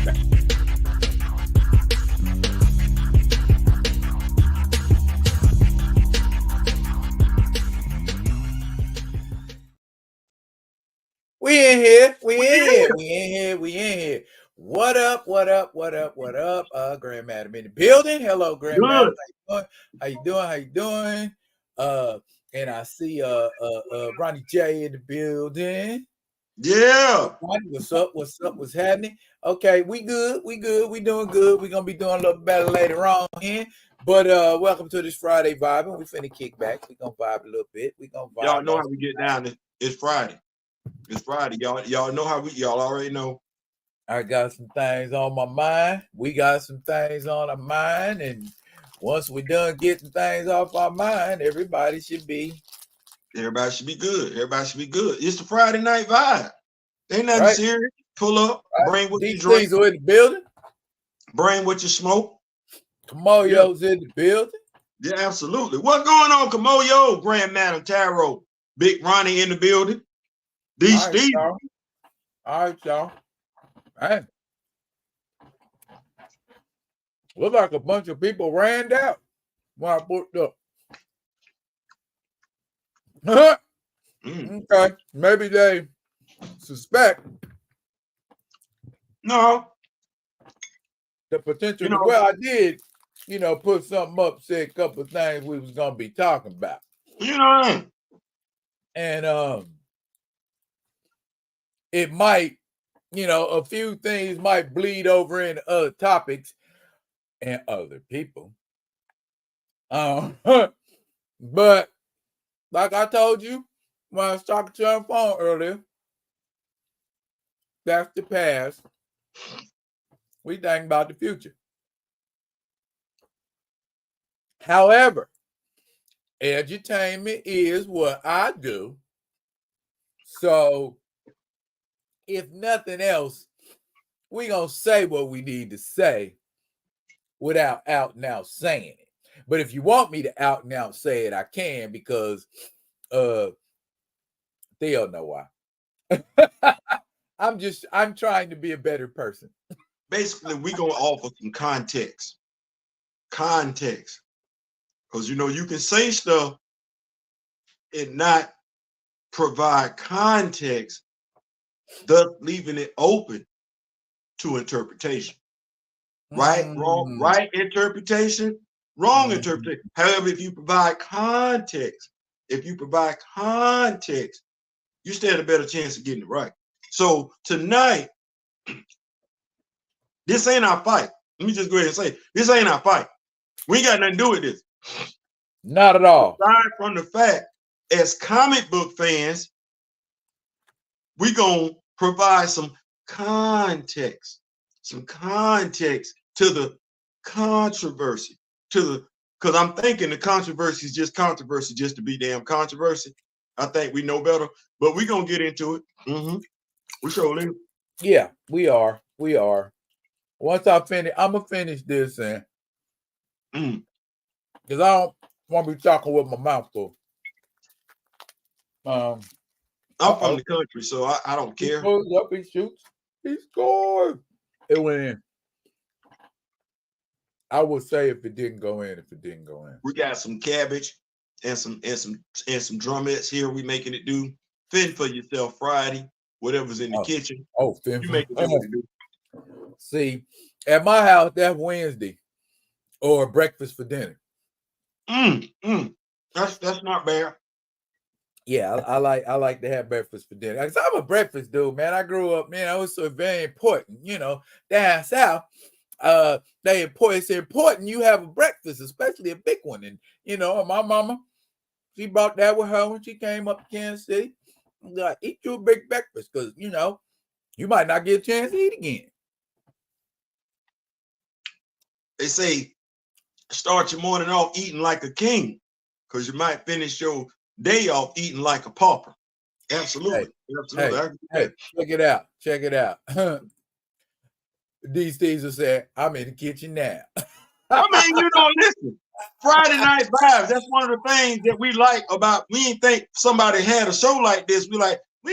back. We in here. We in here. We in here. We in here. What up? What up? What up? What up? Grand Madam in the building. Hello, Grand Madam. How you doing? How you doing? And I see Ronnie J in the building. Yeah. Ronnie, what's up? What's up? What's happening? Okay, we good. We good. We doing good. We gonna be doing a little better later on here. But welcome to this Friday vibing. We finna kick back. We gonna vibe a little bit. We gonna vibe. Y'all know how we get down. It's Friday. It's Friday. Y'all know how y'all already know. I got some things on my mind. We got some things on our mind. And once we're done getting things off our mind, everybody should be good. Everybody should be good. It's the Friday night vibe. Ain't nothing right. serious. Pull up, bring what These you drink. things are in the building. Bring what you smoke. Kamoyo's in the building. Yeah, absolutely. What's going on, Kamoyo? Grand Madam Tarot. Big Ronnie in the building. D. Steve. All right, y'all. Hey. Look like a bunch of people ran out when I booked up. Okay. Maybe they suspect No. the potential. Well, I did, put something up, say a couple of things we was gonna be talking about. You know what I mean? And it might, a few things might bleed over into other topics and other people. But like I told you when I was talking to you on the phone earlier, that's the past. We think about the future. However, edutainment is what I do. So if nothing else, we're going to say what we need to say without out and out saying it. But if you want me to out and out say it, I can, because Theo know why. I'm trying to be a better person. Basically, we're going to offer some context. Context. Because, you can say stuff and not provide context, thus leaving it open to interpretation. Right? Wrong, right interpretation, wrong interpretation. However, if you provide context, you stand a better chance of getting it right. So tonight, this ain't our fight. Let me just go ahead and say, this ain't our fight. We ain't got nothing to do with this. Not at all. Aside from the fact, as comic book fans, we're going to provide some context to the controversy, because I'm thinking the controversy is just controversy just to be damn controversy. I think we know better, but we're going to get into it. We sure will. Yeah, we are. Once I finish, I'm going to finish this and because I don't want to be talking with my mouth full. I'm from the country, so I don't care. He goes up, he shoots, he scores. It went in. I would say if it didn't go in. We got some cabbage and some drumettes here. We making it do. Fend for yourself Friday, whatever's in the kitchen. Oh, fend you make it do what you do. See, at my house, that's Wednesday or breakfast for dinner. That's not bad. Yeah, I like to have breakfast for dinner. Cause I'm a breakfast dude, man. I grew up, man. It was so very important, down south. It's important you have a breakfast, especially a big one. And my mama, she brought that with her when she came up to Kansas City. Like, eat you a big breakfast, because you might not get a chance to eat again. They say start your morning off eating like a king, because you might finish your day off eating like a pauper. Absolutely. Hey, check it out. These things are saying, I'm in the kitchen now. I mean, listen, Friday night vibes, that's one of the things that we like about, we didn't think somebody had a show like this. We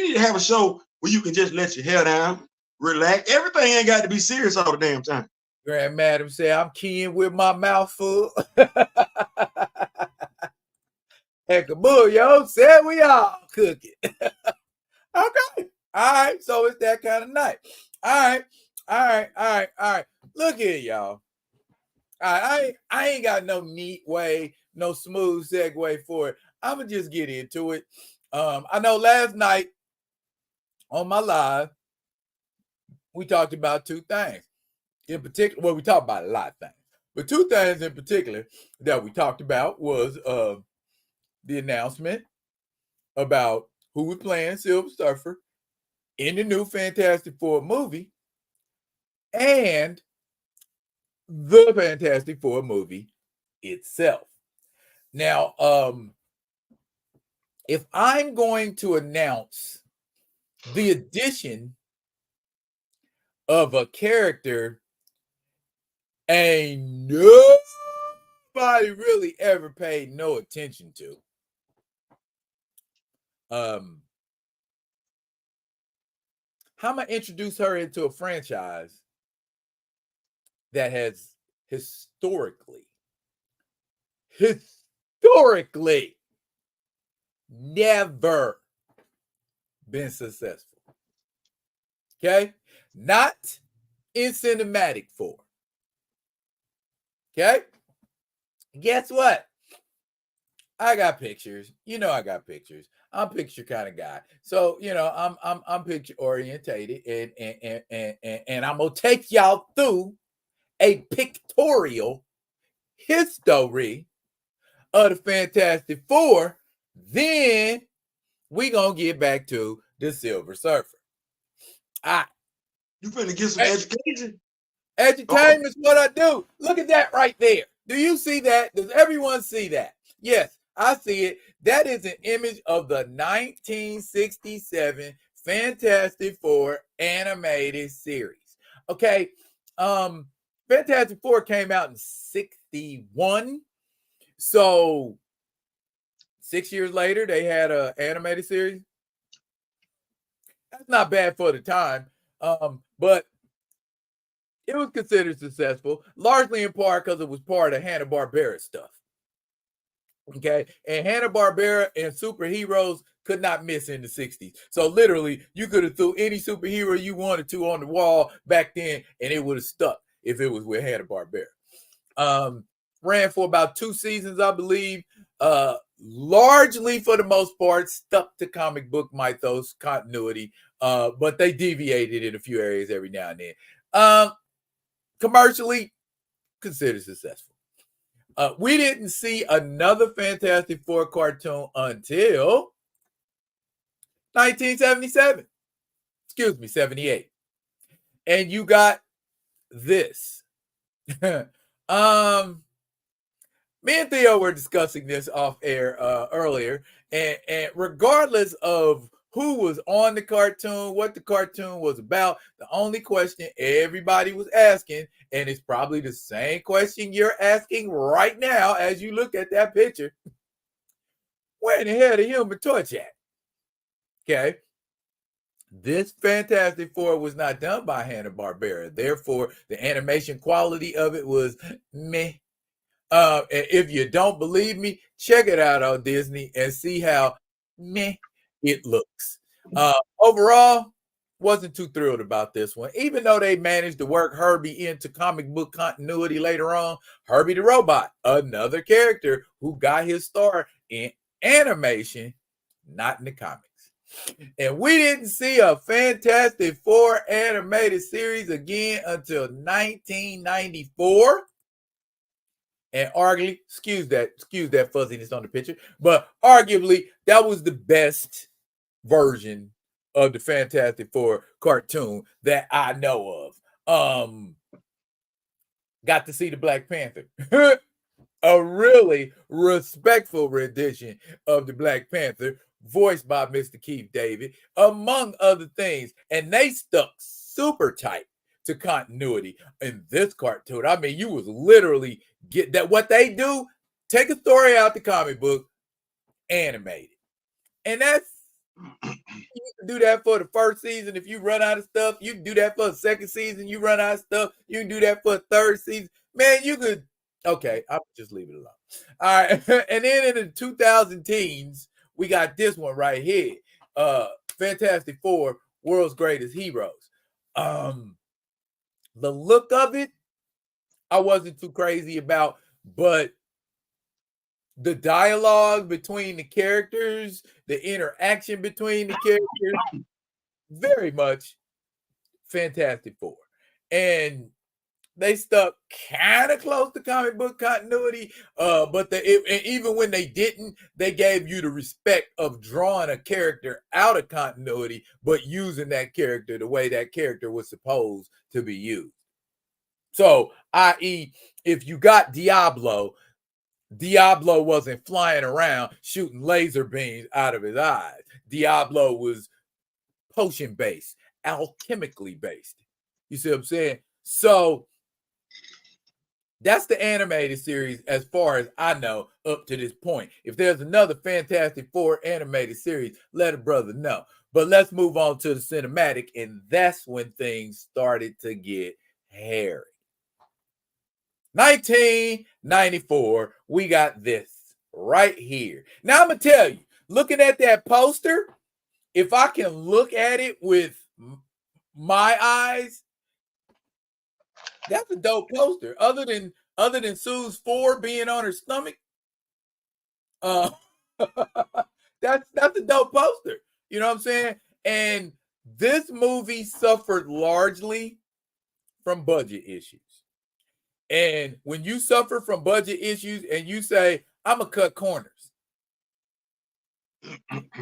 need to have a show where you can just let your hair down, relax. Everything ain't got to be serious all the damn time. Grand Madam said, I'm keying with my mouth full. Heck a bull, yo. Said we all cooking. Okay. All right. So it's that kind of night. All right. Look here, y'all. All right. I ain't got no neat way, no smooth segue for it. I'm going to just get into it. I know last night on my live, we talked about two things. In particular, well, we talked about a lot of things. But two things in particular that we talked about was the announcement about who was playing Silver Surfer in the new Fantastic Four movie and the Fantastic Four movie itself. Now, if I'm going to announce the addition of a character ain't nobody really ever paid no attention to, how am I introduce her into a franchise that has historically never been successful? Okay? Not in cinematic form. Okay? Guess what? I got pictures. You know I got pictures. I'm a picture kind of guy. So, you know, I'm picture orientated and I'm gonna take y'all through a pictorial history of the Fantastic Four. Then we gonna get back to the Silver Surfer. All right. You finna get some education? Entertainment is what I do. Look at that right there. Do you see that? Does everyone see that? Yes, I see it. That is an image of the 1967 Fantastic Four animated series. Okay. Fantastic Four came out in 61. So 6 years later, they had an animated series. That's not bad for the time. But it was considered successful, largely in part because it was part of Hanna-Barbera stuff. Okay, and Hanna-Barbera and superheroes could not miss in the 60s. So literally, you could have threw any superhero you wanted to on the wall back then, and it would have stuck if it was with Hanna-Barbera. Ran for about 2 seasons, I believe. Largely, for the most part, stuck to comic book mythos continuity, but they deviated in a few areas every now and then. Commercially, considered successful. We didn't see another Fantastic Four cartoon until 1977. Excuse me, 78. And you got this. Me and Theo were discussing this off air earlier, and regardless of who was on the cartoon, what the cartoon was about, the only question everybody was asking, and it's probably the same question you're asking right now as you look at that picture: where in the hell the Human Torch at? Okay. This Fantastic Four was not done by Hanna-Barbera. Therefore, the animation quality of it was meh. And if you don't believe me, check it out on Disney and see how meh it looks. Overall, wasn't too thrilled about this one. Even though they managed to work Herbie into comic book continuity later on, Herbie the Robot, another character who got his start in animation, not in the comics. And we didn't see a Fantastic Four animated series again until 1994. And arguably, excuse that fuzziness on the picture, but arguably that was the best version of the Fantastic Four cartoon that I know of. Got to see the Black Panther. A really respectful rendition of the Black Panther, voiced by Mr. Keith David, among other things. And they stuck super tight to continuity in this cartoon. I mean, you was literally get that what they do, take a story out the comic book, animate it. And that's You can do that for the first season. If you run out of stuff, you can do that for the second season. You run out of stuff, you can do that for a third season. Man, you could. Okay, I'll just leave it alone. All right, and then in the 2000 teens, we got this one right here. Fantastic Four, World's Greatest Heroes. The look of it, I wasn't too crazy about, but the dialogue between the characters, the interaction between the characters, very much Fantastic Four. And they stuck kind of close to comic book continuity, but even when they didn't, they gave you the respect of drawing a character out of continuity, but using that character the way that character was supposed to be used. So, i.e., if you got Diablo wasn't flying around shooting laser beams out of his eyes. Diablo was potion based, alchemically based. You see what I'm saying? So that's the animated series as far as I know up to this point. If there's another Fantastic Four animated series, let a brother know. But let's move on to the cinematic, and that's when things started to get hairy. 1994, we got this right here. Now I'm going to tell you, looking at that poster, if I can look at it with my eyes, that's a dope poster. Other than Sue's 4 being on her stomach, that's a dope poster. You know what I'm saying? And this movie suffered largely from budget issues. And when you suffer from budget issues and you say, I'm going to cut corners.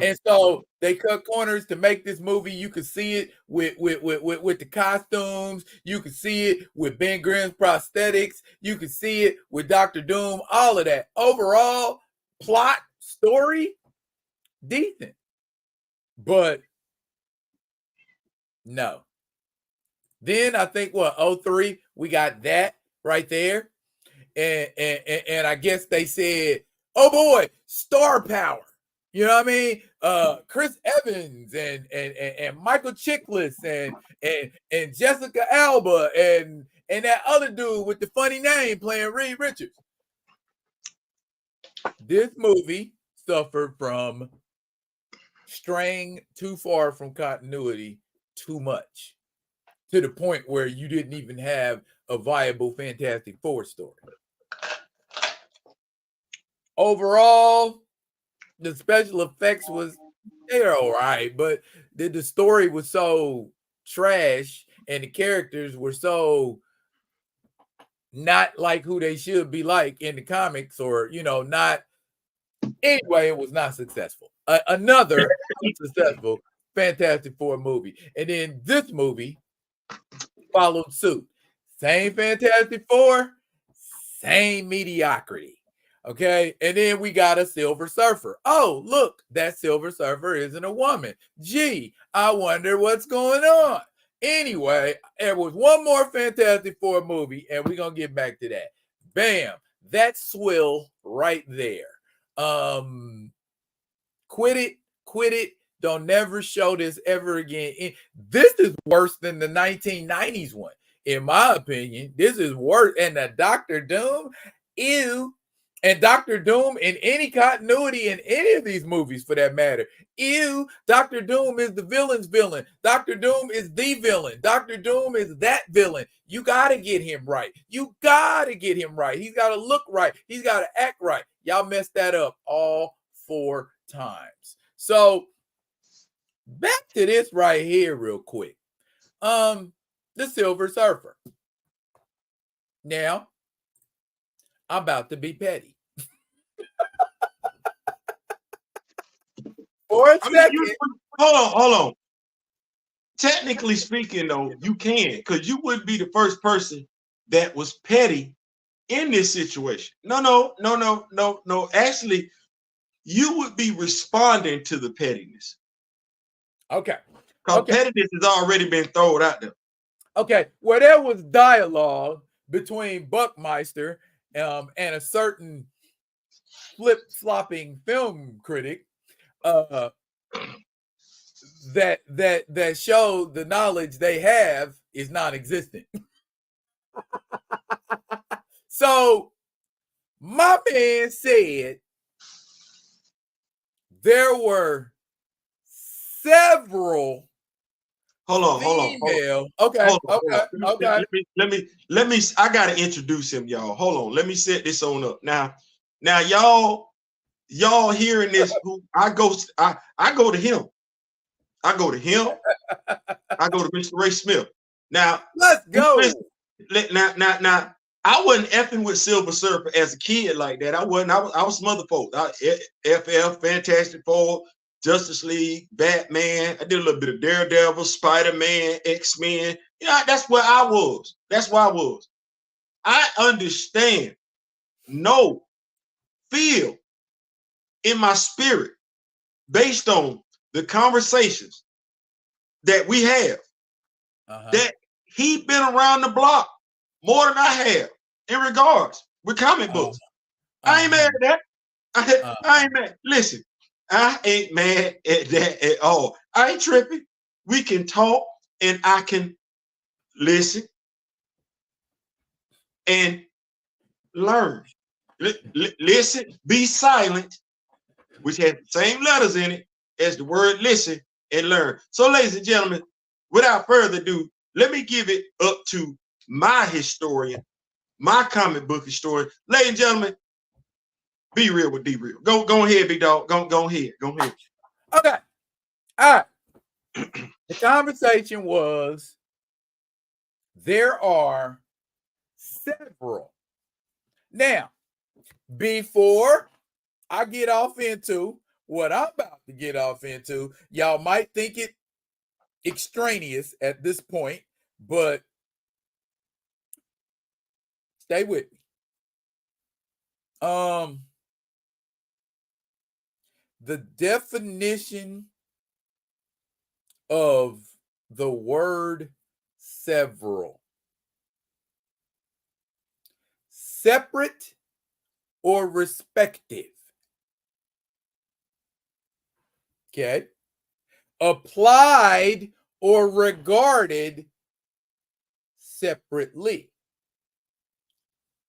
And so they cut corners to make this movie. You could see it with the costumes. You could see it with Ben Grimm's prosthetics. You could see it with Dr. Doom, all of that. Overall, plot, story, decent. But no. Then I think, 03, we got that right there. And I guess they said, oh boy, star power. You know what I mean? Chris Evans and Michael Chiklis and Jessica Alba and that other dude with the funny name playing Reed Richards. This movie suffered from straying too far from continuity too much, to the point where you didn't even have a viable Fantastic Four story. Overall, the special effects they're all right, but the story was so trash and the characters were so not like who they should be like in the comics, or not. Anyway, it was not successful. Another unsuccessful Fantastic Four movie. And then this movie followed suit. Same Fantastic Four, same mediocrity. Okay, and then we got a Silver Surfer. Oh, look, that Silver Surfer isn't a woman. Gee, I wonder what's going on. Anyway, there was one more Fantastic Four movie, and we're going to get back to that. Bam, that's swill right there. Quit it. Don't never show this ever again. This is worse than the 1990s one, in my opinion. This is worse. And the Dr. Doom, ew. And Dr. Doom in any continuity in any of these movies, for that matter, ew. Dr. Doom is the villain's villain. Dr. Doom is the villain. Dr. Doom is that villain. You got to get him right. You got to get him right. He's got to look right. He's got to act right. Y'all messed that up all 4 times. So back to this right here real quick. The Silver Surfer. Now, I'm about to be petty. For a second. Hold on. Technically speaking, though, you can, because you wouldn't be the first person that was petty in this situation. No. Actually, you would be responding to the pettiness. Okay. Because pettiness has already been thrown out there. Okay. Well, there was dialogue between Buckmeister and a certain flip-flopping film critic that show the knowledge they have is non-existent. So my man said there were several female. Okay. Let me. I gotta introduce him, y'all. Hold on. Let me set this on up now. Y'all hearing this? I go to him. I go to him. I go to Mr. Ray Smith. Now let's go. Now. I wasn't effing with Silver Surfer as a kid like that. I wasn't. I was some other folks. FF, Fantastic Four, Justice League, Batman. I did a little bit of Daredevil, Spider-Man, X-Men. Yeah, that's where I was. That's where I was. I understand, feel in my spirit based on the conversations that we have that he been around the block more than I have in regards with comic books. I ain't mad at that. I ain't mad. Listen, I ain't mad at that at all. I ain't tripping. We can talk and I can listen and learn. Listen, be silent, which has the same letters in it as the word listen and learn. So, ladies and gentlemen, without further ado, let me give it up to my historian, my comic book historian. Ladies and gentlemen, be real with D Real. Go ahead, big dog. Go ahead. Okay. All right. The conversation was there are several. Now, before I get off into what I'm about to get off into, y'all might think it extraneous at this point, but stay with me. The definition of the word several: separate or respective. Okay. Applied or regarded separately.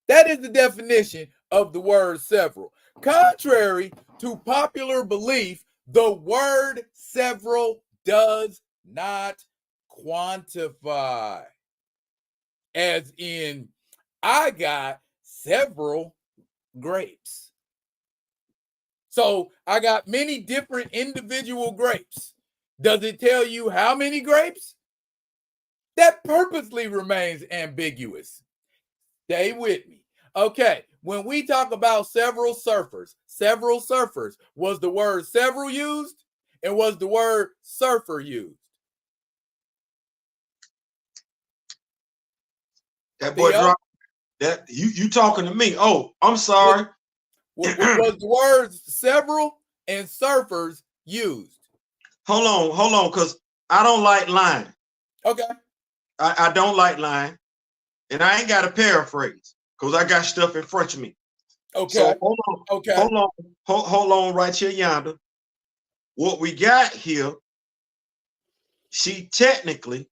That is the definition of the word several. Contrary to popular belief, the word several does not quantify. As in, I got several grapes. So I got many different individual grapes. Does it tell you how many grapes? That purposely remains ambiguous. Stay with me. Okay, when we talk about several surfers, was the word several used and was the word surfer used? That boy dropped that. You talking to me? Oh, I'm sorry. Was the words several and surfers used? Hold on, because I don't like lying. Okay. I don't like lying, and I ain't got to paraphrase because I got stuff in front of me. Okay. So hold on. Okay. Hold on right here yonder. What we got here, she technically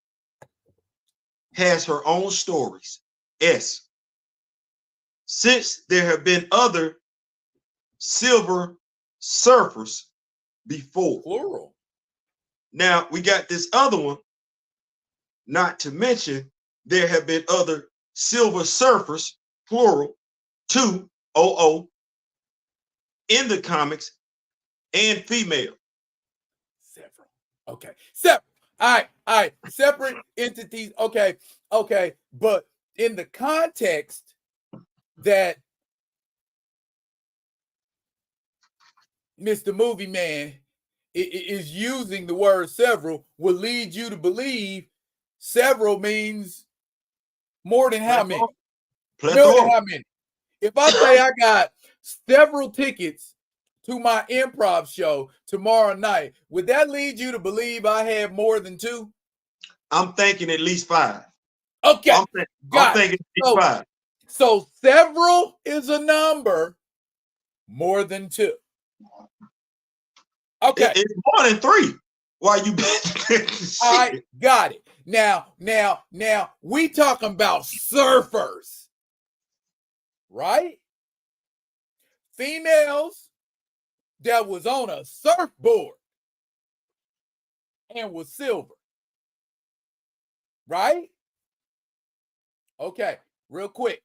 has her own stories. S. Since there have been other Silver Surfers before. Plural. Now we got this other one. Not to mention, there have been other Silver Surfers, plural, 200, in the comics, and female. Several. Okay. Separate. All right. Separate entities. Okay. But in the context that Mr. Movie Man is using the word several will lead you to believe several means more than how many? More than how many? If I say I got several tickets to my improv show tomorrow night, would that lead you to believe I have more than 2? I'm thinking at least 5. Okay. I'm thinking at least 5. So several is a number more than 2. Okay. It's more than 3. Why you All right, got it. Now, we talking about surfers, right? Females that was on a surfboard and was silver, right? Okay, real quick.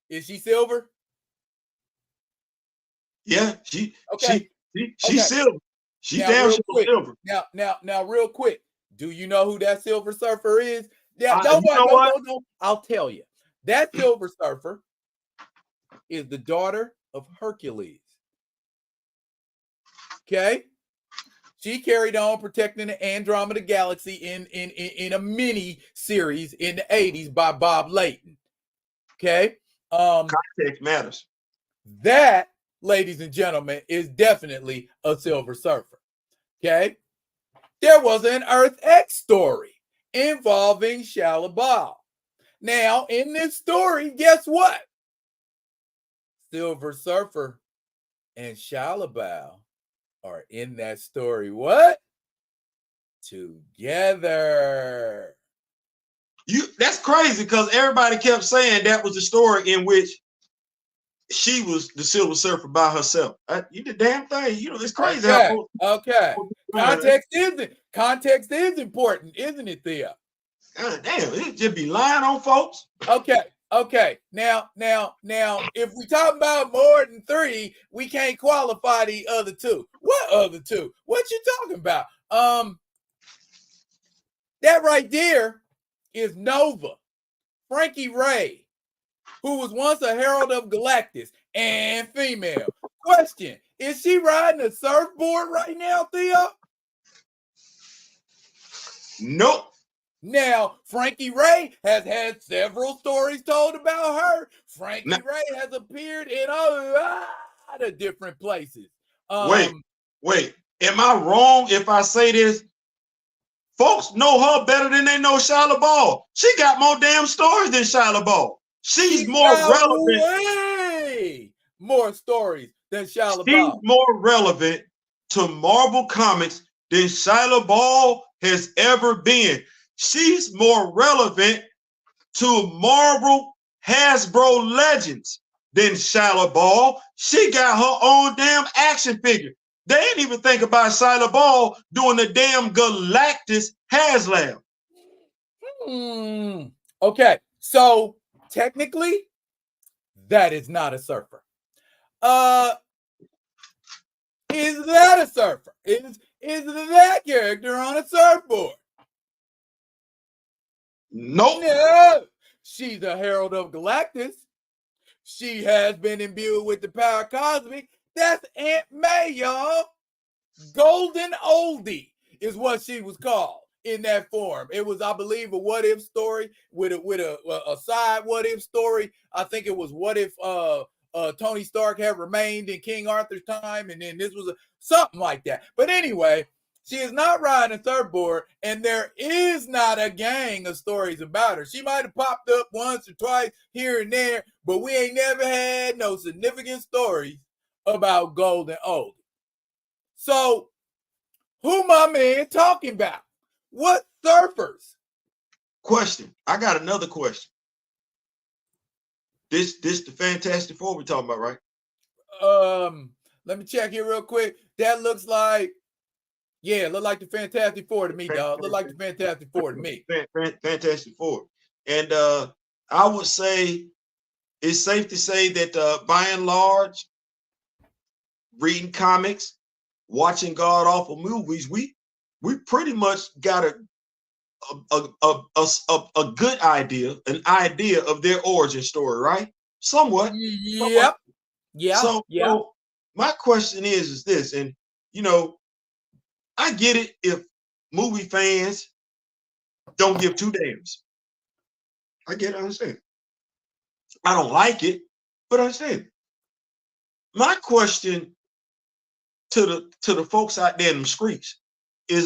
Is she silver? Yeah, Okay. she's silver. She now, damn real sure quick. silver. Now, real quick. Do you know who that silver surfer is? Yeah, You know what? no. I'll tell you. That silver surfer is the daughter of Hercules. Okay. She carried on protecting the Andromeda Galaxy in a mini series in the 80s by Bob Layton. Okay. Context matters. That, ladies and gentlemen, is definitely a silver surfer. Okay. There was an Earth X story involving Shalabal. Now, in this story, guess what? Silver Surfer and Shalabal are in that story. What? Together. That's crazy because everybody kept saying that was the story in which she was the Silver Surfer by herself. You the damn thing. You know, it's crazy how okay. Context is important, isn't it, Theo? God damn, it just be lying on folks. Okay. Now, if we talk about more than 3, we can't qualify the other 2. What other 2? What you talking about? That right there is Nova, Frankie Ray, who was once a herald of Galactus and female. Question: is she riding a surfboard right now, Theo? Nope. Now, Frankie Ray has had several stories told about her. Frankie Ray has appeared in a lot of different places. Wait. Am I wrong if I say this? Folks know her better than they know Shalabal. She got more damn stories than Shalabal. She's more relevant. Way more stories than Shalabal. She's more relevant to Marvel Comics than Shalabal has ever been. She's more relevant to Marvel Hasbro Legends than Shalabal. She got her own damn action figure. They didn't even think about Shalabal doing the damn Galactus HasLab. Okay, so technically, that is not a surfer. Is that a surfer? Is that character on a surfboard? Nope. No. She's a herald of Galactus. She has been imbued with the power cosmic. That's Aunt May, y'all. Golden Oldie is what she was called in that form. It was, I believe, a what if story with a side what if story. I think it was what if Tony Stark had remained in King Arthur's time, and then this was something like that. But anyway, she is not riding a surfboard, and there is not a gang of stories about her. She might have popped up once or twice here and there, but we ain't never had no significant stories about Golden Oldie. So, who my man talking about? What surfers? Question. I got another question. This the Fantastic Four we're talking about, right? Let me check here real quick. That looks like, look like the Fantastic Four to me, dog. Look like the Fantastic Four to me. Fantastic Four. And I would say it's safe to say that by and large, reading comics, watching god awful movies, we pretty much got a good idea, an idea of their origin story, right? Somewhat. Yep. Yeah. So my question is this, and you know, I get it if movie fans don't give 2 damns. I get it, I understand. I don't like it, but I understand. My question to the folks out there in the streets is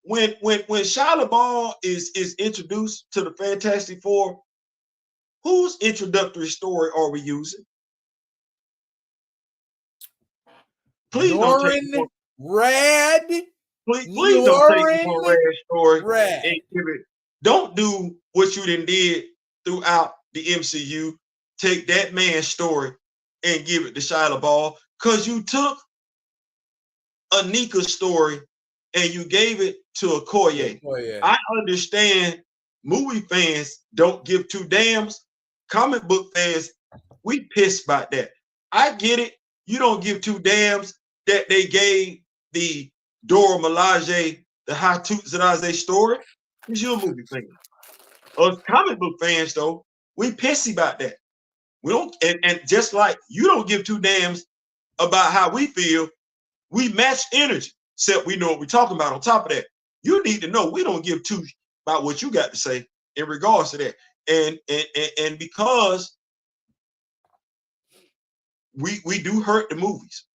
when Shia LaBeouf is introduced to the Fantastic Four, whose introductory story are we using? Please don't take Norrin Rad. please don't take Norrin one Rad story Rad. and give it. Don't do what you did throughout the MCU. Take that man's story and give it to Shia LaBeouf, because you took Anika's story and you gave it to Okoye. I understand movie fans don't give two damns. Comic book fans, we pissed about that. I get it. You don't give two damns that they gave the Dora Milaje, the Hattusanaze story. It's your movie fan. Us comic book fans, though, we pissy about that. We don't, and just like you don't give two damns about how we feel, we match energy, except we know what we're talking about. On top of that, you need to know we don't give two about what you got to say in regards to that. And because we do hurt the movies.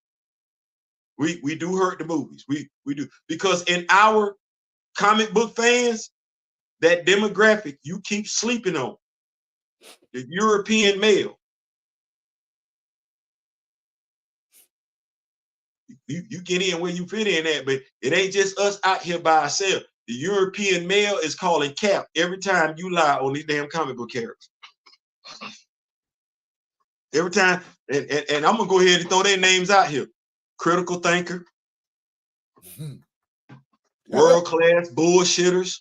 We do hurt the movies. We do, because in our comic book fans, that demographic you keep sleeping on, the European male. You get in where you fit in at, but it ain't just us out here by ourselves. The European male is calling cap every time you lie on these damn comic book characters. Every time, and I'm gonna go ahead and throw their names out here. Critical thinker, world-class bullshitters.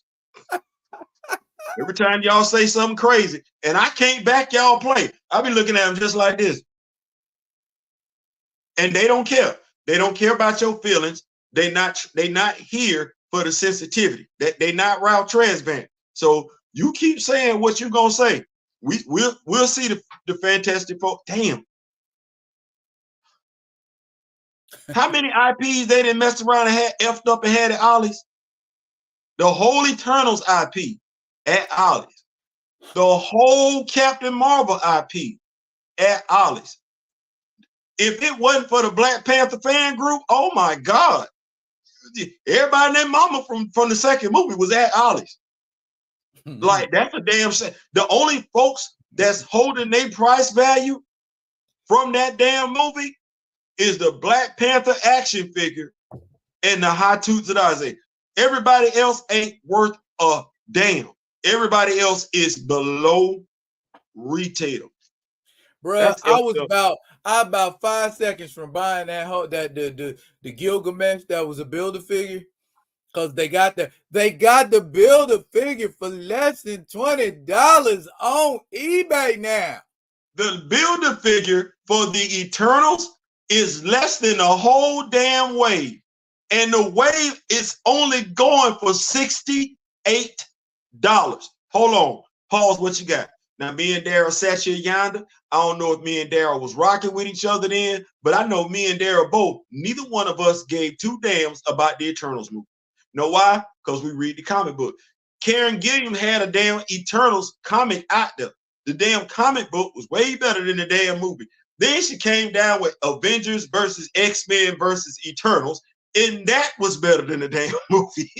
Every time y'all say something crazy, and I can't back y'all play, I'll be looking at them just like this. And they don't care. They don't care about your feelings. They not here for the sensitivity. They not Ralph Tresvant. So you keep saying what you gonna say. We'll see the Fantastic Four. Damn. How many IPs they didn't mess around and had effed up and had at Ollie's? The whole Eternals IP at Ollie's. The whole Captain Marvel IP at Ollie's. If it wasn't for the Black Panther fan group, oh my God. Everybody and their mama from the second movie was at Ollie's. Like, that's a damn shame. The only folks that's holding their price value from that damn movie is the Black Panther action figure and the Hattusanaze. Everybody else ain't worth a damn. Everybody else is below retail. Bro, I about 5 seconds from buying that whole the Gilgamesh that was a Build-A-Figure, because they got the Build-A-Figure for less than $20 on eBay now. The Build-A-Figure for the Eternals is less than a whole damn wave, and the wave is only going for $68. Hold on, pause. What you got? Now, me and Daryl sat here yonder. I don't know if me and Daryl was rocking with each other then, but I know me and Daryl both, neither one of us gave two damns about the Eternals movie. You know why? Because we read the comic book. Karen Gilliam had a damn Eternals comic out there. The damn comic book was way better than the damn movie. Then she came down with Avengers versus X-Men versus Eternals, and that was better than the damn movie.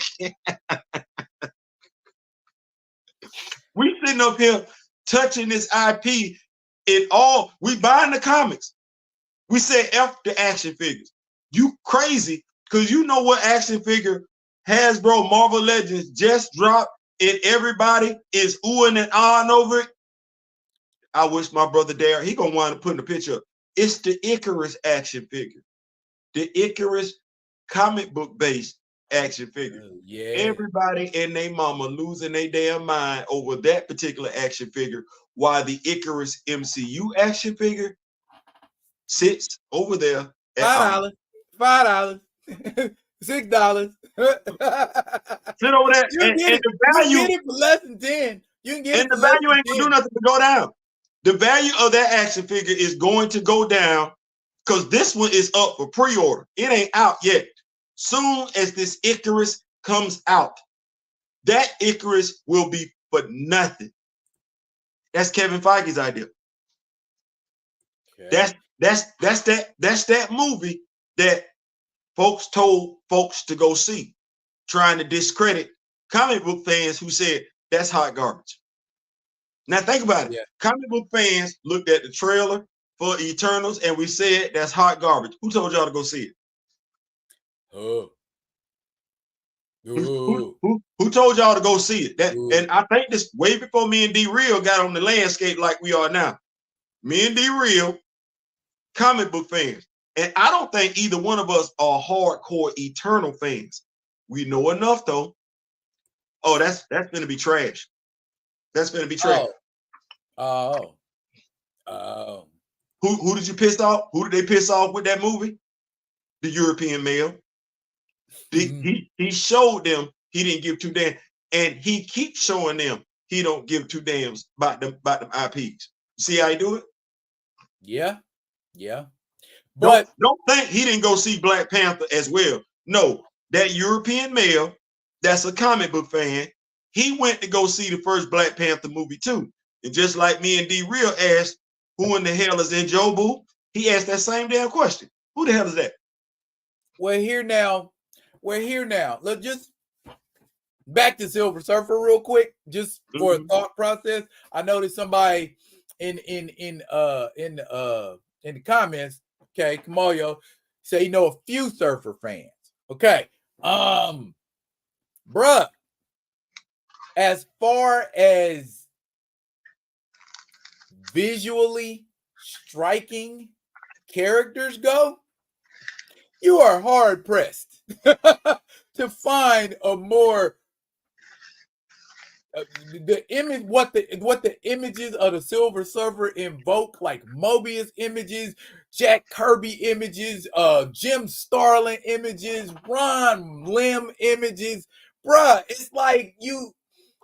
We sitting up here touching this IP. We buying the comics. We say F the action figures. You crazy, because you know what action figure Hasbro Marvel Legends just dropped, and everybody is oohing and ahhing over it. I wish my brother Darryl, he gonna wind up putting a picture up. It's the Icarus action figure. The Icarus comic book based action figure. Yeah. Everybody and their mama losing their damn mind over that particular action figure, while the Icarus MCU action figure sits over there at $5, $6. Sit over there, and the value, you get it for less than 10. You can get and the value ain't gonna do nothing to go down. The value of that action figure is going to go down because this one is up for pre-order. It ain't out yet. Soon as this Icarus comes out, that Icarus will be for nothing. That's Kevin Feige's idea. Okay. That's that movie that folks told folks to go see, trying to discredit comic book fans who said that's hot garbage. Now think about it. Yeah. Comic book fans looked at the trailer for Eternals and we said that's hot garbage. Who told y'all to go see it? Oh. Who told y'all to go see it? And I think this way before me and D Real got on the landscape like we are now. Me and D Real, comic book fans. And I don't think either one of us are hardcore Eternal fans. We know enough though. Oh, that's gonna be trash. That's gonna be trash. Oh. Who did you piss off? Who did they piss off with that movie? The European male. He showed them he didn't give two damn, and he keeps showing them he don't give two damns about them IPs. See how he do it? Yeah. But don't think he didn't go see Black Panther as well. No, that European male that's a comic book fan, he went to go see the first Black Panther movie too. And just like me and D Real asked, who in the hell is in Jobu? He asked that same damn question. Who the hell is that? We're here now. Let's just back to Silver Surfer real quick, just for a thought process. I noticed somebody in the comments, okay, Kamoyo, say you know a few Surfer fans. Okay. Bruh, as far as visually striking characters go, you are hard pressed to find a more the image, what the images of the Silver Surfer invoke, like Mobius images, Jack Kirby images, Jim Starlin images, Ron Lim images, bruh. It's like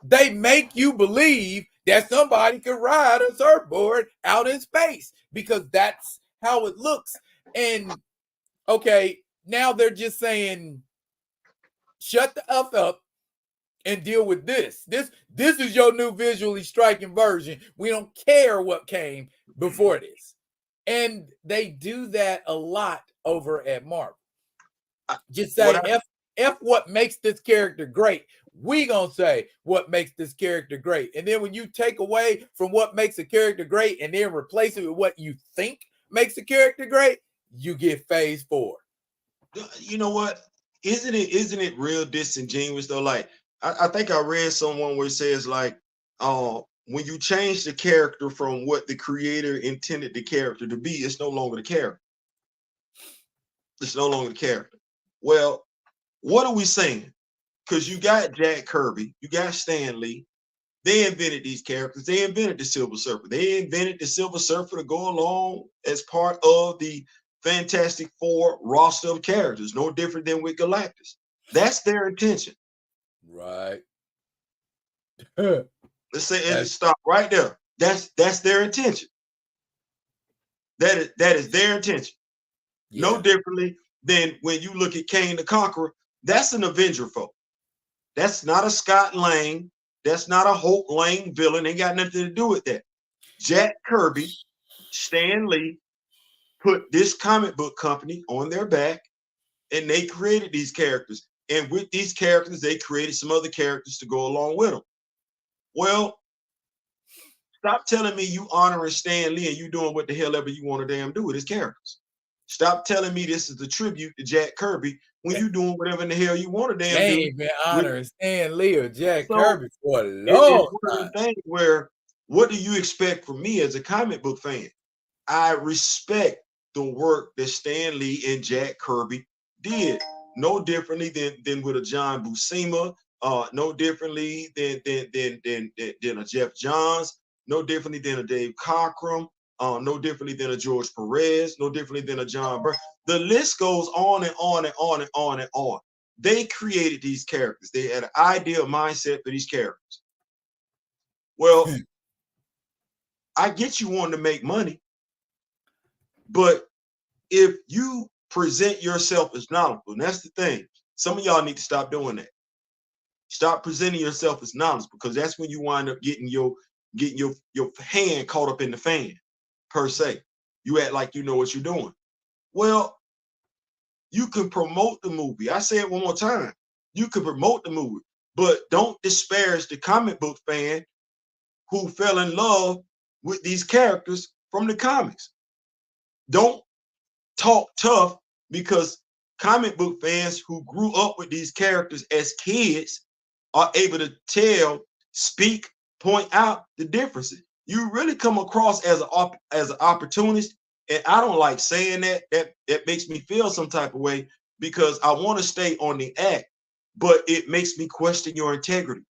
they make you believe that somebody could ride a surfboard out in space because that's how it looks. And okay, now they're just saying, shut the F up and deal with this. This is your new visually striking version. We don't care what came before this. And they do that a lot over at Marvel. Just say F what makes this character great. We gonna say what makes this character great. And then when you take away from what makes a character great and then replace it with what you think makes a character great, you get phase 4. You know what? Isn't it real disingenuous though? Like I think I read someone where it says like, when you change the character from what the creator intended the character to be, it's no longer the character. It's no longer the character. Well, what are we saying? Because you got Jack Kirby, you got Stan Lee. They invented these characters. They invented the Silver Surfer. They invented the Silver Surfer to go along as part of the Fantastic Four roster of characters, no different than with Galactus. That's their intention. Right. Let's say stop right there. That's their intention. That is their intention. Yeah. No differently than when you look at Kane the Conqueror. That's an Avenger folk. That's not a Scott Lang. That's not a Hulk Lang villain. Ain't got nothing to do with that. Jack Kirby, Stan Lee put this comic book company on their back, and they created these characters. And with these characters, they created some other characters to go along with them. Well, stop telling me you honoring Stan Lee and you doing what the hell ever you want to damn do with his characters. Stop telling me this is the tribute to Jack Kirby when you doing whatever in the hell you want to damn do. They ain't been honoring Stan Lee or Jack Kirby for a long time. Thing where, what do you expect from me as a comic book fan? I respect the work that Stan Lee and Jack Kirby did. No differently than with a John Buscema, no differently than a Jeff Johns, no differently than a Dave Cockrum, no differently than a George Perez, no differently than a John Byrne. The list goes on and on and on and on and on. They created these characters. They had an ideal mindset for these characters. Well, I get you wanting to make money, but if you present yourself as knowledgeable, and that's the thing, some of y'all need to stop doing that. Stop presenting yourself as knowledgeable, because that's when you wind up getting your hand caught up in the fan, per se. You act like you know what you're doing. Well, you can promote the movie. I say it one more time. You can promote the movie, but don't disparage the comic book fan who fell in love with these characters from the comics. Don't talk tough because comic book fans who grew up with these characters as kids are able to tell, speak, point out the differences. You really come across as an opportunist, and I don't like saying that. That makes me feel some type of way because I want to stay on the act, but it makes me question your integrity.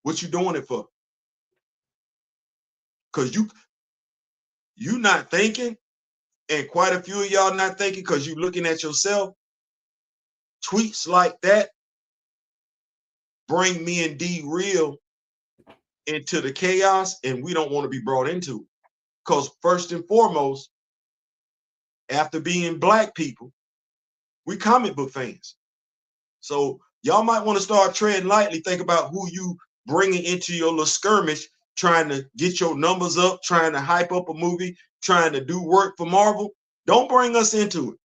What you doing it for? Because you not thinking, and quite a few of y'all not thinking because you looking at yourself. Tweets like that bring me and D Real into the chaos, and we don't want to be brought into it. Because first and foremost, after being black people, we comic book fans. So y'all might want to start treading lightly. Think about who you bringing into your little skirmish, trying to get your numbers up, trying to hype up a movie, trying to do work for Marvel. Don't bring us into it.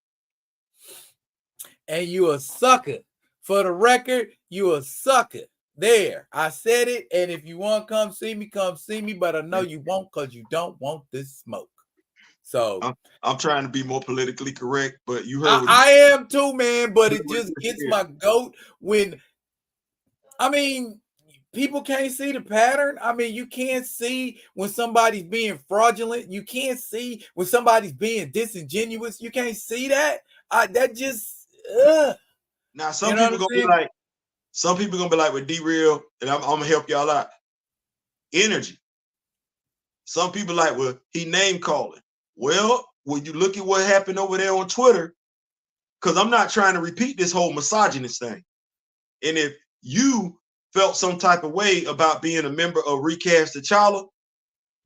And you a sucker. For the record, you a sucker. There, I said it. And if you want to come see me. But I know you won't because you don't want this smoke. So I'm trying to be more politically correct, but you heard what I am too, man. But it just gets my goat when, I mean, people can't see the pattern. I mean, you can't see when somebody's being fraudulent. You can't see when somebody's being disingenuous. You can't see that. That just. Now some people gonna be like, some people gonna be like with D-Real, and I'm gonna help y'all out. Energy. Some people like, well, he name calling. Well, when you look at what happened over there on Twitter, because I'm not trying to repeat this whole misogynist thing. And if you felt some type of way about being a member of Recast T'Challa,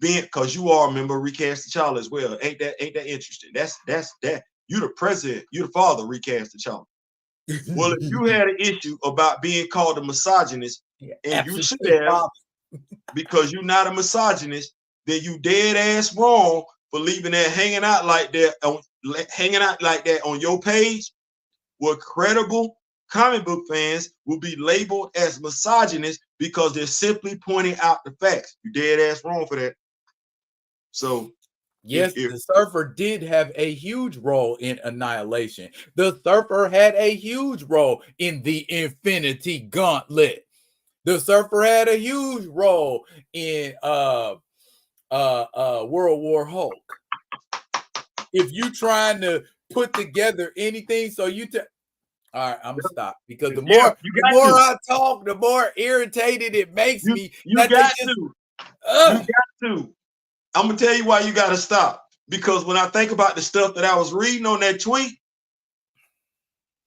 because you are a member of Recast T'Challa as well, ain't that interesting? That's that. You the president, you the father of Recast T'Challa. Well, if you had an issue about being called a misogynist, and you should have, because you're not a misogynist, then you dead ass wrong for leaving that hanging out like that on your page. Where credible comic book fans will be labeled as misogynist because they're simply pointing out the facts. You dead ass wrong for that. So yes, the Surfer did have a huge role in Annihilation. The Surfer had a huge role in the Infinity Gauntlet. The Surfer had a huge role in World War Hulk. If you trying to put together anything, so you all right, I'm gonna stop because the more I talk, the more irritated it makes me. You got to. I'm gonna tell you why you gotta stop. Because when I think about the stuff that I was reading on that tweet,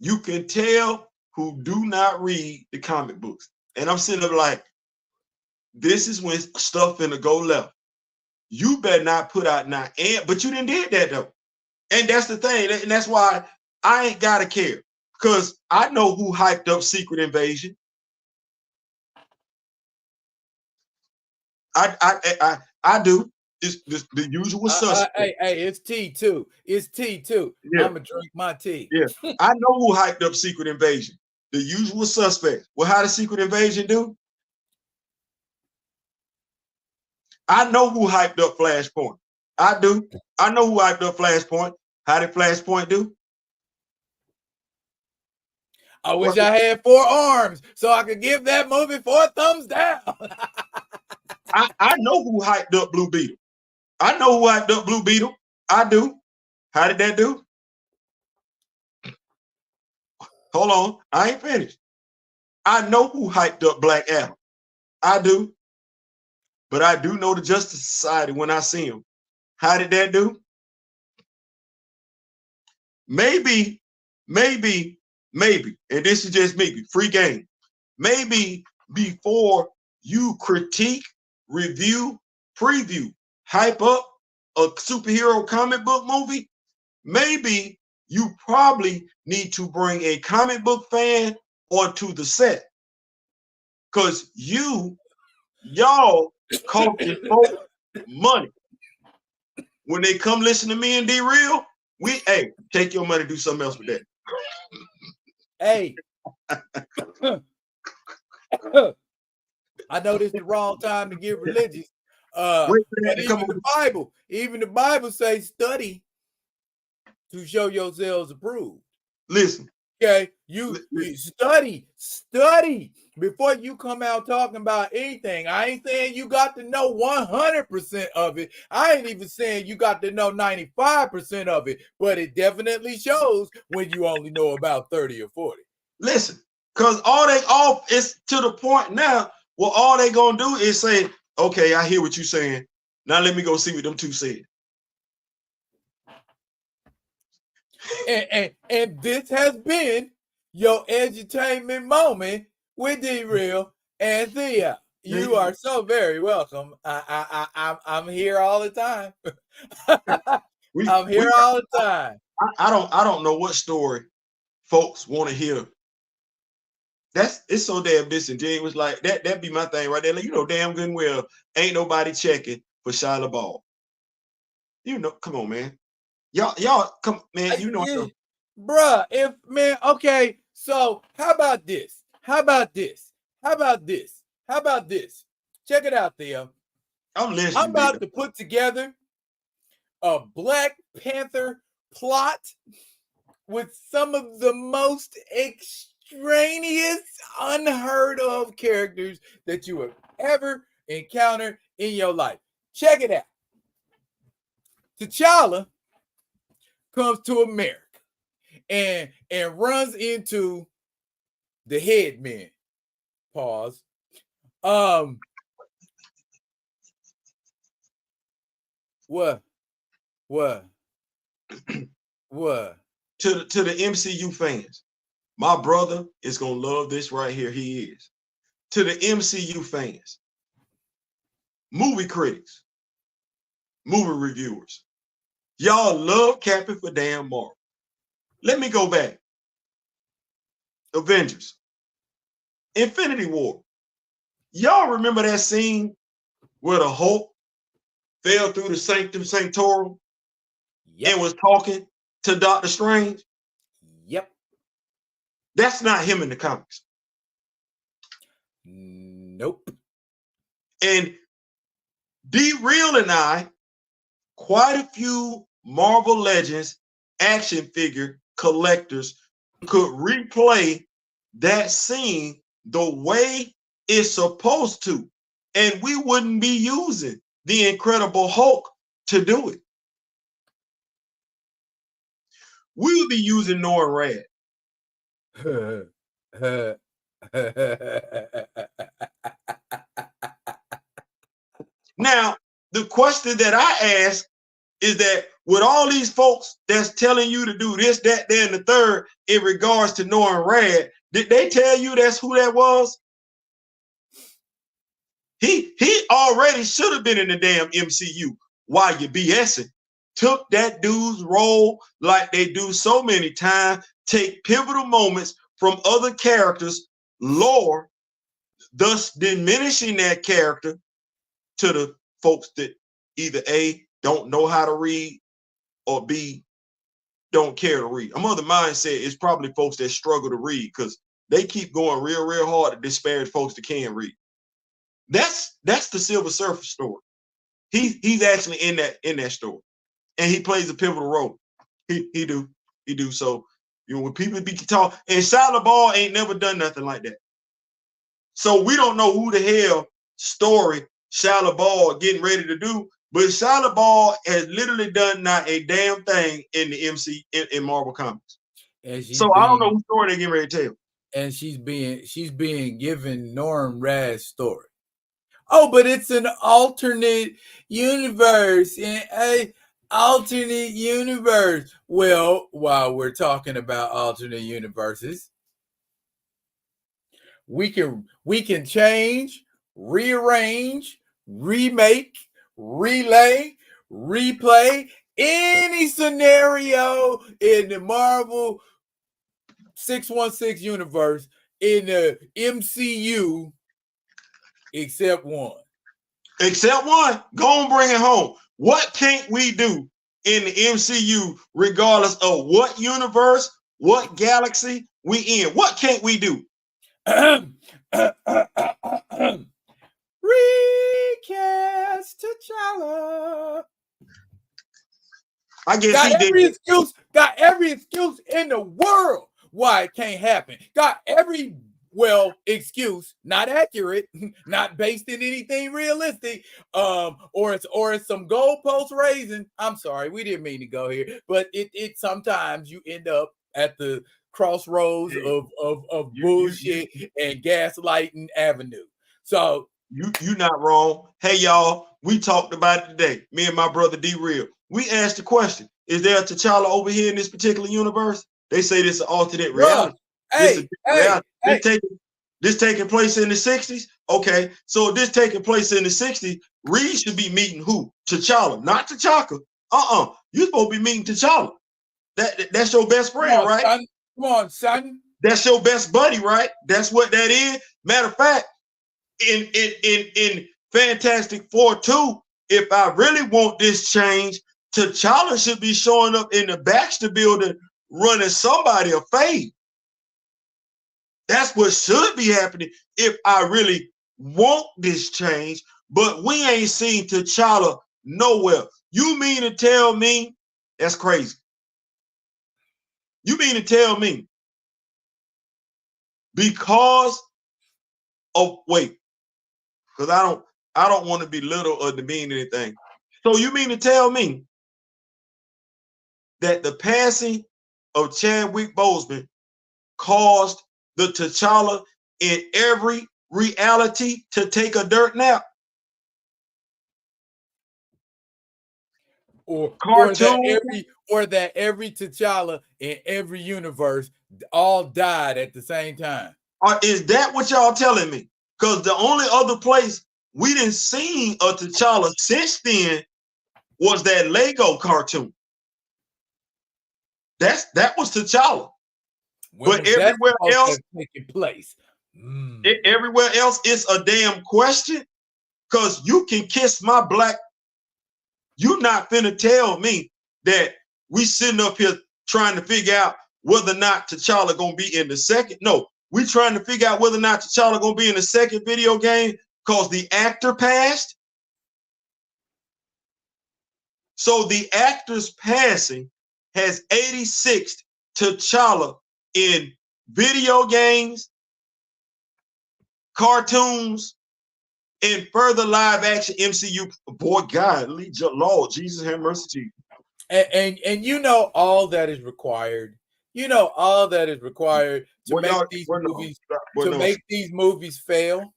you can tell who do not read the comic books. And I'm sitting there like, this is when stuff finna go left. You better not put out now. But you didn't did that though. And that's the thing. And that's why I ain't gotta care. Because I know who hyped up Secret Invasion. I do. It's the usual suspect. Hey, it's tea too. It's tea too. Yeah. I'm gonna drink my tea. Yeah, I know who hyped up Secret Invasion. The usual suspects. Well, how did Secret Invasion do? I know who hyped up Flashpoint. I do. I know who hyped up Flashpoint. How did Flashpoint do? I wish I had 4 arms so I could give that movie 4 thumbs down. I know who hyped up Blue Beetle. I know who hyped up Blue Beetle. I do. How did that do? Hold on. I ain't finished. I know who hyped up Black Adam. I do. But I do know the Justice Society when I see them. How did that do? Maybe, and this is just maybe, free game. Maybe before you critique, review, preview, hype up a superhero comic book movie, maybe you probably need to bring a comic book fan onto the set. Because y'all costing folks money. When they come listen to me and D-Real, hey, take your money, do something else with that. Hey. I know this is the wrong time to get religious. But even the Bible says study to show yourselves approved. Listen. Okay, you study before you come out talking about anything. I ain't saying you got to know 100% of it. I ain't even saying you got to know 95% of it, but it definitely shows when you only know about 30 or 40. Listen, because it's to the point now where all they gonna do is say, okay, I hear what you're saying. Now let me go see what them two said. And this has been your edutainment moment with D-Real and Theo. You are so very welcome. I'm here all the time. I'm here all the time. I don't know what story folks want to hear. It's so damn disingenuous. Like that be my thing right there. Like, you know damn good and well ain't nobody checking for Shia LaBeouf. You know, come on, man. Y'all come, man. You know, bruh. Okay. So how about this? How about this? Check it out, Theo. I'm listening. I'm about to put together a Black Panther plot with some of the most extraneous, unheard of characters that you have ever encountered in your life. Check it out. T'Challa comes to America and runs into the headmen. Pause. What? To the MCU fans, my brother is gonna love this right here. He is. To the MCU fans, movie critics, movie reviewers, y'all love capping for damn Marvel. Let me go back. Avengers, Infinity War. Y'all remember that scene where the Hulk fell through the Sanctum Sanctorum and was talking to Doctor Strange? Yep. That's not him in the comics. Nope. And D-Real and I, quite a few Marvel Legends action figure collectors could replay that scene the way it's supposed to. And we wouldn't be using the Incredible Hulk to do it. We would be using Norrin Rad. Now, the question that I ask is that with all these folks that's telling you to do this, that, and the third in regards to Norrin Rad, did they tell you that's who that was? He already should have been in the damn MCU. Why you BSing? Took that dude's role like they do so many times, take pivotal moments from other characters' lore, thus diminishing that character to the folks that either A, don't know how to read, or B, don't care to read. A mother mindset is probably folks that struggle to read because they keep going real hard to disparage folks that can read. That's the Silver Surfer story. He's actually in that story, and he plays a pivotal role. He do. So when people be talking, and Shia LaBeouf ain't never done nothing like that. So we don't know who the hell story Shia LaBeouf getting ready to do, but Shia LaBeouf has literally done not a damn thing in the in Marvel Comics. So I don't know whose story they getting ready to tell. And she's being given Norrin Rad's story. Oh, but it's an alternate universe. Alternate universe. Well, while we're talking about alternate universes, we can change, rearrange, remake, relay, replay any scenario in the Marvel 616 universe in the MCU except one. Except one. Go and bring it home. What can't we do in the MCU regardless of what universe, what galaxy we in? What can't we do? Recast T'Challa. I guess Got he did. got every excuse in the world why it can't happen. Got every excuse, not accurate, not based in anything realistic, or it's some goalpost raising. I'm sorry, we didn't mean to go here, but it sometimes you end up at the crossroads of bullshit and gaslighting avenue. So you not wrong. Hey y'all, we talked about it today. Me and my brother D Real. We asked the question: is there a T'Challa over here in this particular universe? They say this is an alternate reality. This taking place in the 60s. Okay, so this taking place in the 60s, Reed should be meeting who? T'Challa, not T'Chaka. You supposed to be meeting T'Challa. That's your best friend, right? Son. Come on, son. That's your best buddy, right? That's what that is. Matter of fact, in Fantastic Four 2, if I really want this change, T'Challa should be showing up in the Baxter building running somebody a fade. That's what should be happening if I really want this change, but we ain't seen T'Challa nowhere. You mean to tell me that's crazy? You mean to tell me because of because I don't want to be little or demean anything. So you mean to tell me that the passing of Chadwick Boseman caused the T'Challa in every reality to take a dirt nap? Or that every T'Challa in every universe all died at the same time. Is that what y'all telling me? Because the only other place we didn't see a T'Challa since then was that Lego cartoon. That was T'Challa. But everywhere else taking place. Everywhere else it's a damn question. Because you can kiss my black. You not finna tell me that we sitting up here trying to figure out whether or not T'Challa gonna be in the second. No, we trying to figure out whether or not T'Challa gonna be in the second video game because the actor passed. So the actor's passing has 86 T'Challa in video games, cartoons, and further live action MCU. Boy, God, Lord, Jesus have mercy to you. And you know all that is required. You know all that is required to make these movies fail.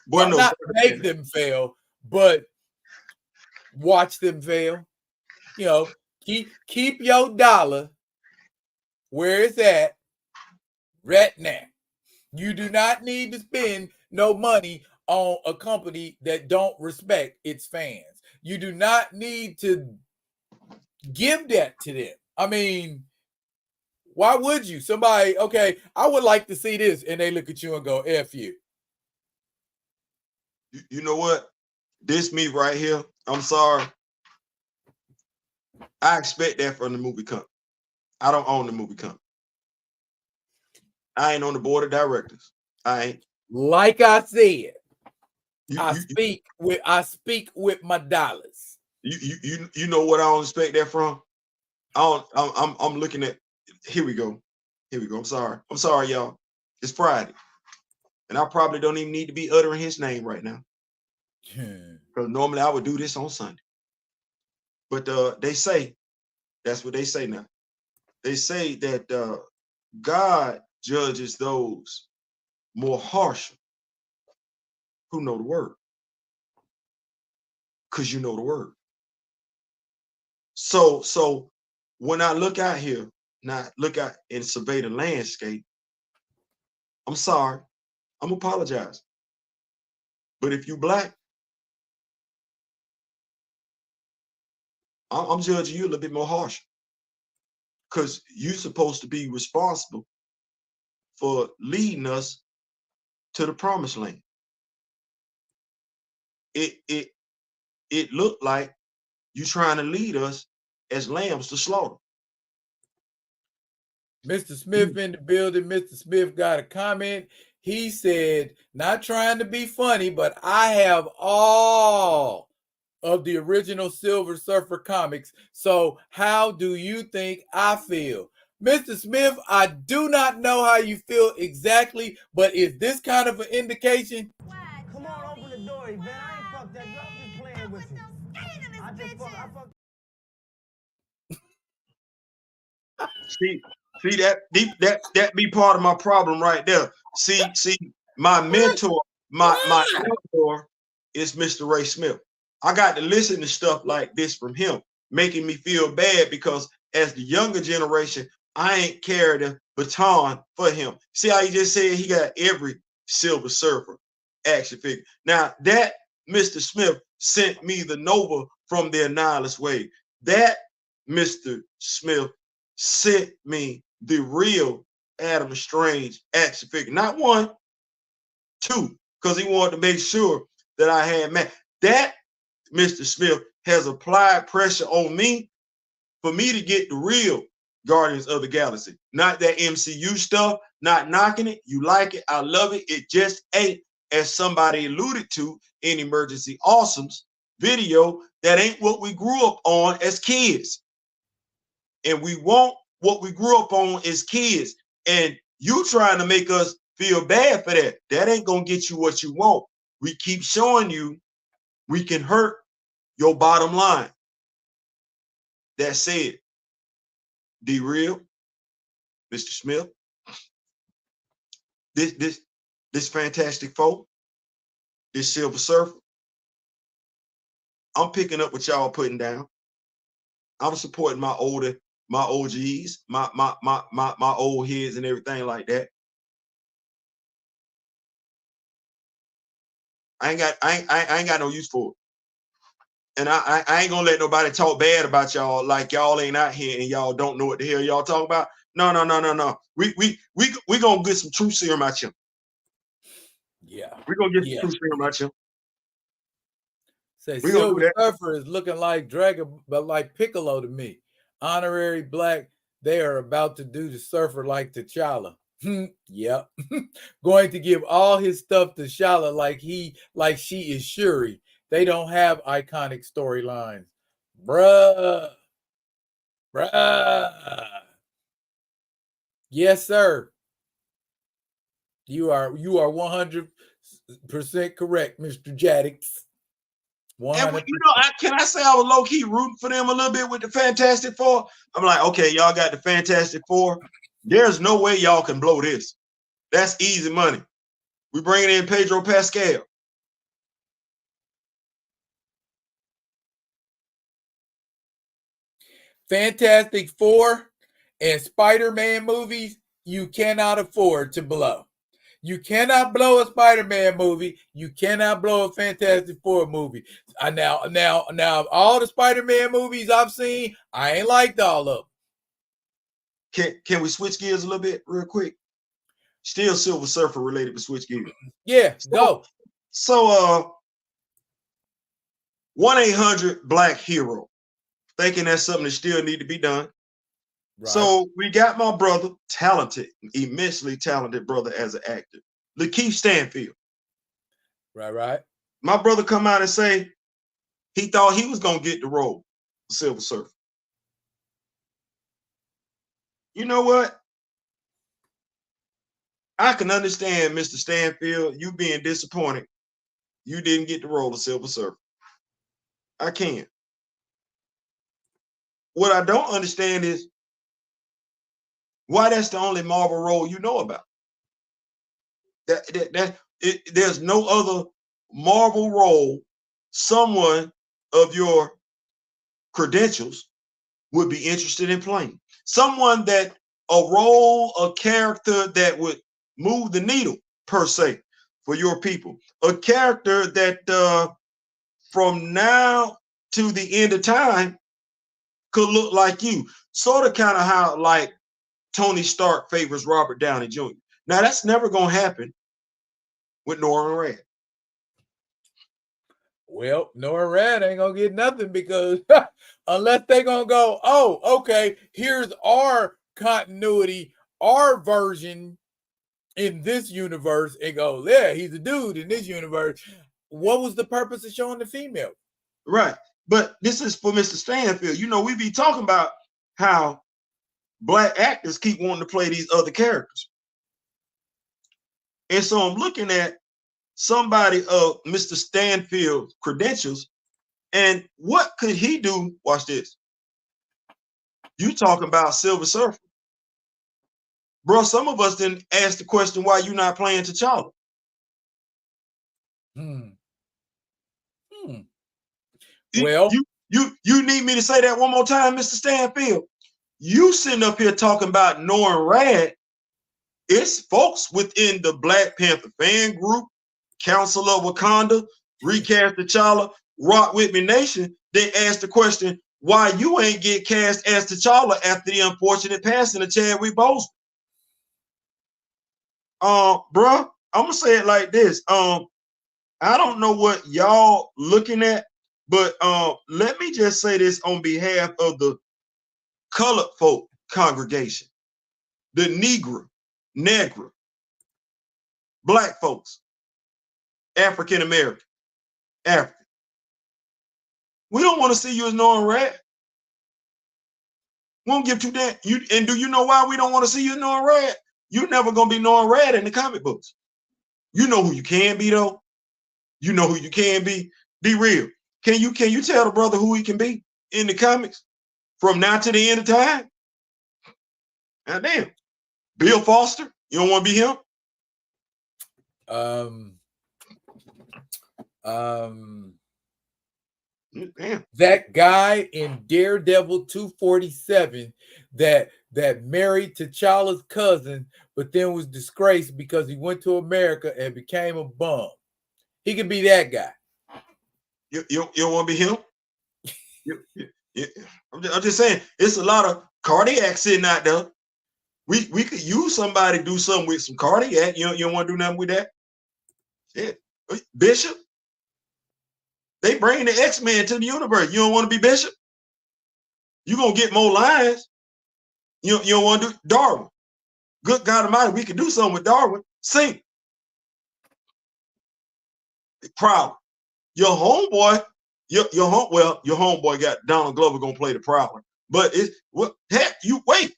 Well, not make them fail, but watch them fail. You know, keep your dollar where it's at right now. You do not need to spend no money on a company that don't respect its fans. You do not need to give that to them. I mean, why would you? Somebody, okay, I would like to see this, and they look at you and go, F you. You know what? This me right here. I'm sorry. I expect that from the movie company. I don't own the movie company. I ain't on the board of directors. I ain't. Like I said, I speak with my dollars. You know what I don't expect that from? I'm looking at. Here we go. I'm sorry, y'all. It's Friday, and I probably don't even need to be uttering his name right now. Because normally I would do this on Sunday. But they say, that's what they say now. They say that God judges those more harsh who know the word. Because you know the word. So when I look out here, now look out and survey the landscape, I'm sorry. I'm apologizing. But if you black, I'm judging you a little bit more harsh. Because you're supposed to be responsible for leading us to the promised land. It looked like you trying to lead us as lambs to slaughter. Mr. Smith in the building. Mr. Smith got a comment. He said, not trying to be funny, but I have all of the original Silver Surfer comics. So how do you think I feel? Mr. Smith, I do not know how you feel exactly, but is this kind of an indication? Come on, open the door, Yvette. I ain't fucked that girl. I'm just playing with you. I just fucked. See that be part of my problem right there. See, my mentor, my mentor is Mr. Ray Smith. I got to listen to stuff like this from him, making me feel bad because as the younger generation, I ain't carried a baton for him. See how he just said he got every Silver Surfer action figure. Now that Mr. Smith sent me the Nova from the Annihilus Wave. That Mr. Smith sent me the real Adam Strange action figure. Not one, two, because he wanted to make sure that I had met. That Mr. Smith has applied pressure on me for me to get the real Guardians of the Galaxy. Not that MCU stuff, not knocking it. You like it, I love it. It just ain't, as somebody alluded to in Emergency Awesomes video, that ain't what we grew up on as kids. And we want what we grew up on as kids. And you trying to make us feel bad for that. That ain't gonna get you what you want. We keep showing you we can hurt your bottom line. That said, D-Real, Mr. Smith, this Fantastic Four, this Silver Surfer, I'm picking up what y'all putting down. I'm supporting my OGs, my old heads and everything like that. I ain't got no use for it. And I ain't gonna let nobody talk bad about y'all like y'all ain't out here and y'all don't know what the hell y'all talking about. No. We gonna get some truth serum out you. Yeah. We're gonna get some truth serum out you. Say Silver Surfer is looking like Dragon, but like Piccolo to me. Honorary Black, they are about to do the Surfer like T'Challa. Yep. Going to give all his stuff to T'Challa like she is Shuri. They don't have iconic storylines. Bruh. Yes, sir. You are 100% correct, Mr. Jaddix. 100%. And can I say I was low-key rooting for them a little bit with the Fantastic Four? I'm like, okay, y'all got the Fantastic Four. There's no way y'all can blow this. That's easy money. We bringing in Pedro Pascal. Fantastic Four and Spider-Man movies, you cannot afford to blow. You cannot blow a Spider-Man movie. You cannot blow a Fantastic Four movie. Now, all the Spider-Man movies I've seen, I ain't liked all of them. Can we switch gears a little bit real quick? Still Silver Surfer related, but switch gears. Yeah, go. So 1-800-BLACK HERO. Thinking that's something that still need to be done. Right. So we got my brother, talented, immensely talented brother as an actor, Lakeith Stanfield. Right. My brother come out and say he thought he was gonna get the role of Silver Surfer. You know what? I can understand, Mr. Stanfield, you being disappointed you didn't get the role of Silver Surfer. I can. What I don't understand is why that's the only Marvel role you know about. There's no other Marvel role someone of your credentials would be interested in playing. Someone that a character that would move the needle per se for your people. A character that from now to the end of time could look like you. Sort of kind of how like Tony Stark favors Robert Downey Jr. Now that's never gonna happen with Norman Reed. Well, Norman Reed ain't gonna get nothing because unless they're gonna go, oh, okay, here's our continuity, our version in this universe, and go, yeah, he's a dude in this universe. What was the purpose of showing the female? Right. But this is for Mr. Stanfield. You know, we be talking about how black actors keep wanting to play these other characters. And so I'm looking at somebody of Mr. Stanfield's credentials, and what could he do? Watch this. You talking about Silver Surfer. Bro, some of us didn't ask the question, why you not playing T'Challa? Well, you need me to say that one more time, Mr. Stanfield? You sitting up here talking about knowing Rad. It's folks within the Black Panther fan group, Council of Wakanda, Recast T'Challa, Rock With Me Nation. They asked the question, why you ain't get cast as T'Challa after the unfortunate passing of Chadwick Boseman? Bruh, I'm gonna say it like this. I don't know what y'all looking at, but let me just say this on behalf of the colored folk congregation, the Negra, black folks, African American, African. We don't want to see you as knowing Rad. We won't give you that. And do you know why we don't want to see you as knowing Rad? You're never gonna be knowing Rad in the comic books. You know who you can be though. You know who you can be. Be real. Can you tell the brother who he can be in the comics from now to the end of time? God damn. Bill Foster, you don't want to be him? Damn. That guy in Daredevil 247 that married T'Challa's cousin, but then was disgraced because he went to America and became a bum. He could be that guy. You don't want to be him? I'm just saying, it's a lot of cardiac sitting out there. We could use somebody to do something with some cardiac. You don't want to do nothing with that? Yeah. Bishop? They bring the X-Men to the universe. You don't want to be Bishop? You're going to get more lines. You don't want to do Darwin. Good God Almighty, we could do something with Darwin. Sing. Prowler. Your homeboy, your homeboy got Donald Glover going to play the Prowler. But heck, you wait.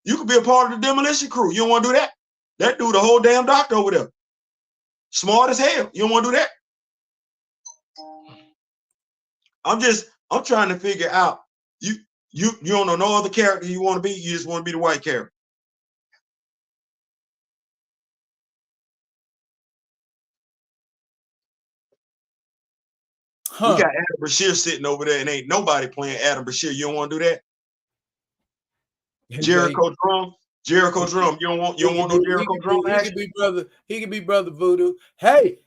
You could be a part of the demolition crew. You don't want to do that? That dude, the whole damn doctor over there. Smart as hell. You don't want to do that? I'm trying to figure out. You don't know no other character you want to be. You just want to be the white character. We got Adam Bashir sitting over there, and ain't nobody playing Adam Bashir. You don't want to do that? Jericho Drum. You don't want no Jericho Drum action? He could be brother Voodoo. Hey,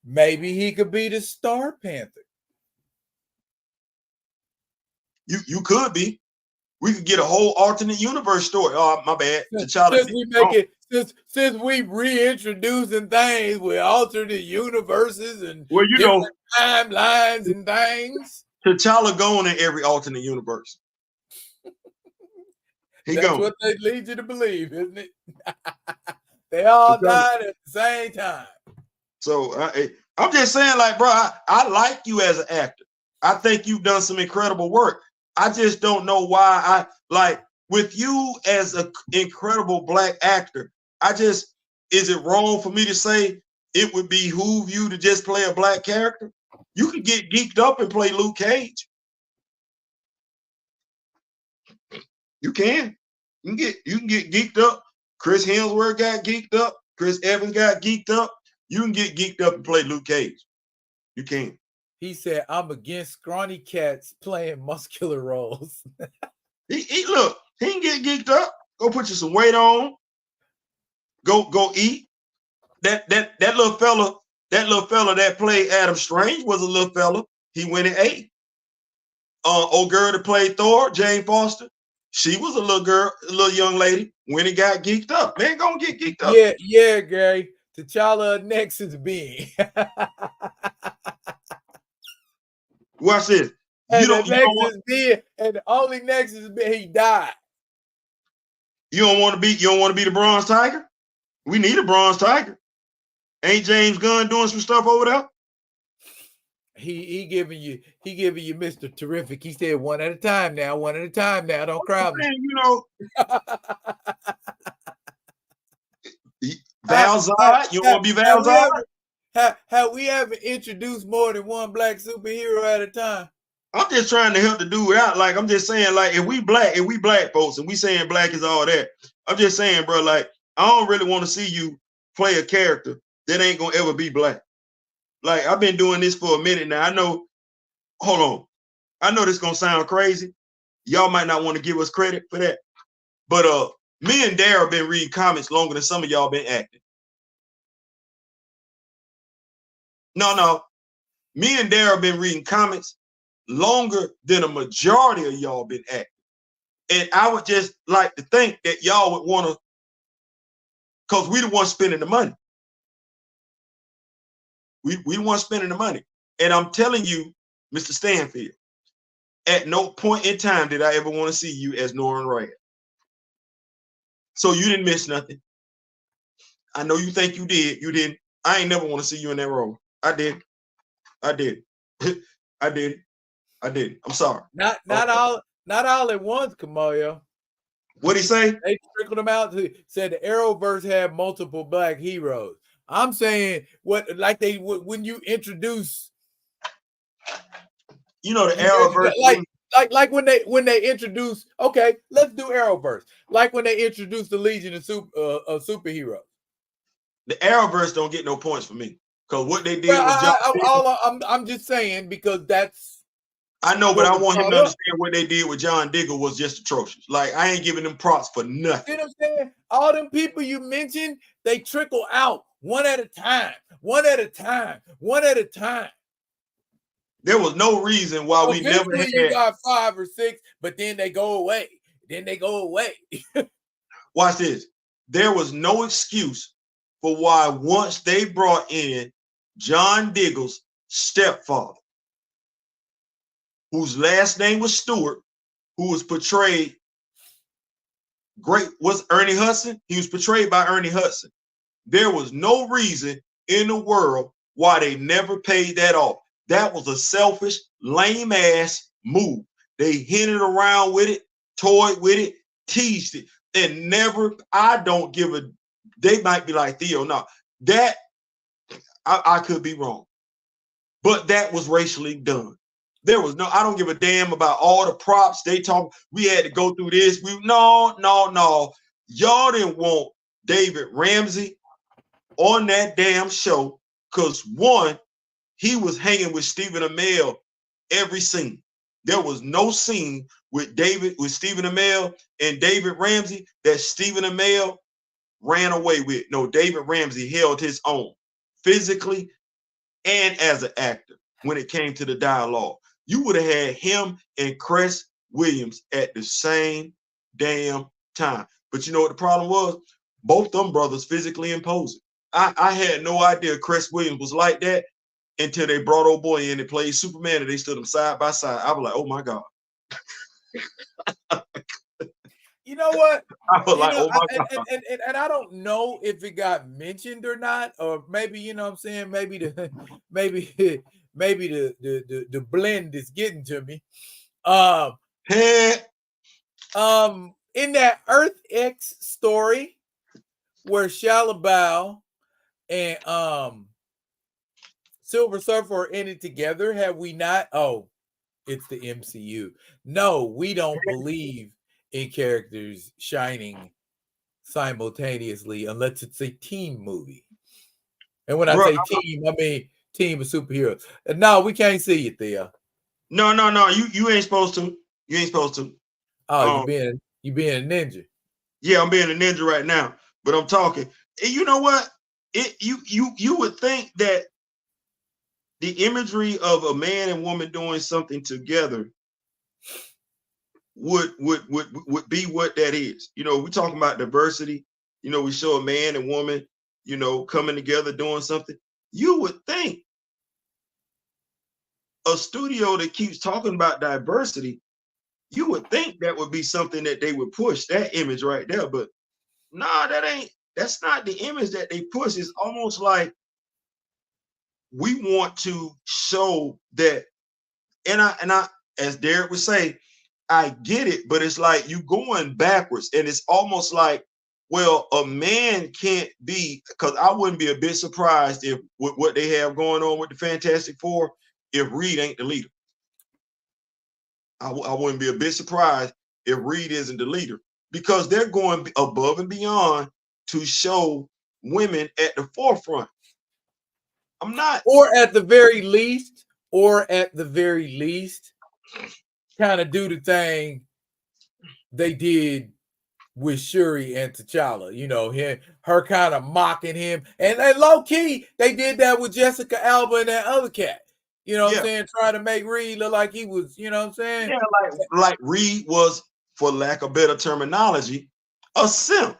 maybe he could be the Star Panther. You could be. We could get a whole alternate universe story. Oh, my bad. Since we reintroducing things with alternate universes and timelines and things. T'Challa going in every alternate universe. That's what they lead you to believe, isn't it? They all died at the same time. So I'm just saying, like, bro, I like you as an actor. I think you've done some incredible work. I just don't know why with you as an incredible black actor, is it wrong for me to say it would behoove you to just play a black character? You could get geeked up and play Luke Cage. You can. You can get geeked up. Chris Hemsworth got geeked up. Chris Evans got geeked up. You can get geeked up and play Luke Cage. You can. He said, I'm against scrawny cats playing muscular roles. He can get geeked up. Go put you some weight on. Go eat. That little fella that played Adam Strange was a little fella. He went and ate. Old girl that played Thor, Jane Foster, she was a little girl, a little young lady, when he got geeked up. Man, gonna get geeked up. Yeah, Gary. T'Challa Nexus being. Watch this. And the only Nexus being he died. You don't want to be the Bronze Tiger? We need a Bronze Tiger. Ain't James Gunn doing some stuff over there? He giving you Mr. Terrific. He said one at a time now, one at a time now. Don't crowd me. You know, Valzard, you want to be Valzard? Have we ever introduced more than one black superhero at a time? I'm just trying to help the dude out. Like, I'm just saying, like, if we black folks and we saying black is all that, I'm just saying, bro, like, I don't really want to see you play a character that ain't gonna ever be black. Like, I've been doing this for a minute now. I know, hold on. I know this gonna sound crazy. Y'all might not want to give us credit for that. But me and Dara been reading comics longer than some of y'all been acting. No. Me and Dara been reading comics longer than a majority of y'all been acting. And I would just like to think that y'all would want to, because we the ones spending the money. We the ones spending the money. And I'm telling you, Mr. Stanfield, at no point in time did I ever want to see you as Norman Rad. So you didn't miss nothing. I know you think you did. You didn't. I ain't never want to see you in that role. I did. I did. I did. I'm sorry. Not all at once, Kamoyo. What'd he say? They trickled them out. Said the Arrowverse had multiple black heroes. I'm saying when you introduce, you know, the Arrowverse, like when they introduce. Okay, let's do Arrowverse. Like when they introduced the Legion of Superheroes. The Arrowverse don't get no points for me because what they did was I'm just saying because that's. I know, but I want him to understand what they did with John Diggle was just atrocious. Like, I ain't giving them props for nothing. You know what I'm saying? All them people you mentioned, they trickle out one at a time. There was no reason why we never had. You got 5 or 6, but then they go away. Watch this. There was no excuse for why once they brought in John Diggle's stepfather, whose last name was Stewart, who was portrayed was Ernie Hudson. He was portrayed by Ernie Hudson. There was no reason in the world why they never paid that off. That was a selfish, lame ass move. They hinted around with it, toyed with it, teased it, and never. I don't give a. They might be like, Theo, no, that I could be wrong, but that was racially done. There was I don't give a damn about all the props they talk. We had to go through this. No. Y'all didn't want David Ramsey on that damn show because one, he was hanging with Stephen Amell every scene. There was no scene with Stephen Amell and David Ramsey that Stephen Amell ran away with. No, David Ramsey held his own physically and as an actor when it came to the dialogue. You would have had him and Cress Williams at the same damn time. But you know what the problem was? Both them brothers physically imposing. I had no idea Cress Williams was like that until they brought old boy in and played Superman and they stood them side by side. I was like, oh my God. You know what? I was like, oh my God. And I don't know if it got mentioned or not, or maybe, you know what I'm saying? Maybe the blend is getting to me. In that Earth X story where Shalabow and Silver Surfer are in it together, have we not? Oh, it's the MCU. No, we don't believe in characters shining simultaneously unless it's a team movie. And when I say team, I mean team of superheroes. And no, we can't see you, Theo. No. You ain't supposed to. You ain't supposed to. Oh, you being a ninja. Yeah, I'm being a ninja right now, but I'm talking. And you know what? You would think that the imagery of a man and woman doing something together would be what that is. You know, we're talking about diversity. You know, we show a man and woman, you know, coming together doing something. You would think a studio that keeps talking about diversity, you would think that would be something that they would push, that image right there. But nah, that's not the image that they push. It's almost like we want to show that, and I, as Derek would say, I get it, but it's like you going backwards, and it's almost like, well, a man can't be, because I wouldn't be a bit surprised if with what they have going on with the Fantastic Four, if Reed ain't the leader. I wouldn't be a bit surprised if Reed isn't the leader, because they're going above and beyond to show women at the forefront. I'm not, or at the very least, kind of do the thing they did with Shuri and T'Challa, you know, her kind of mocking him. And low key, they did that with Jessica Alba and that other cat. You know what I'm saying? Trying to make Reed look like he was, you know what I'm saying? Yeah, like Reed was, for lack of better terminology, a simp.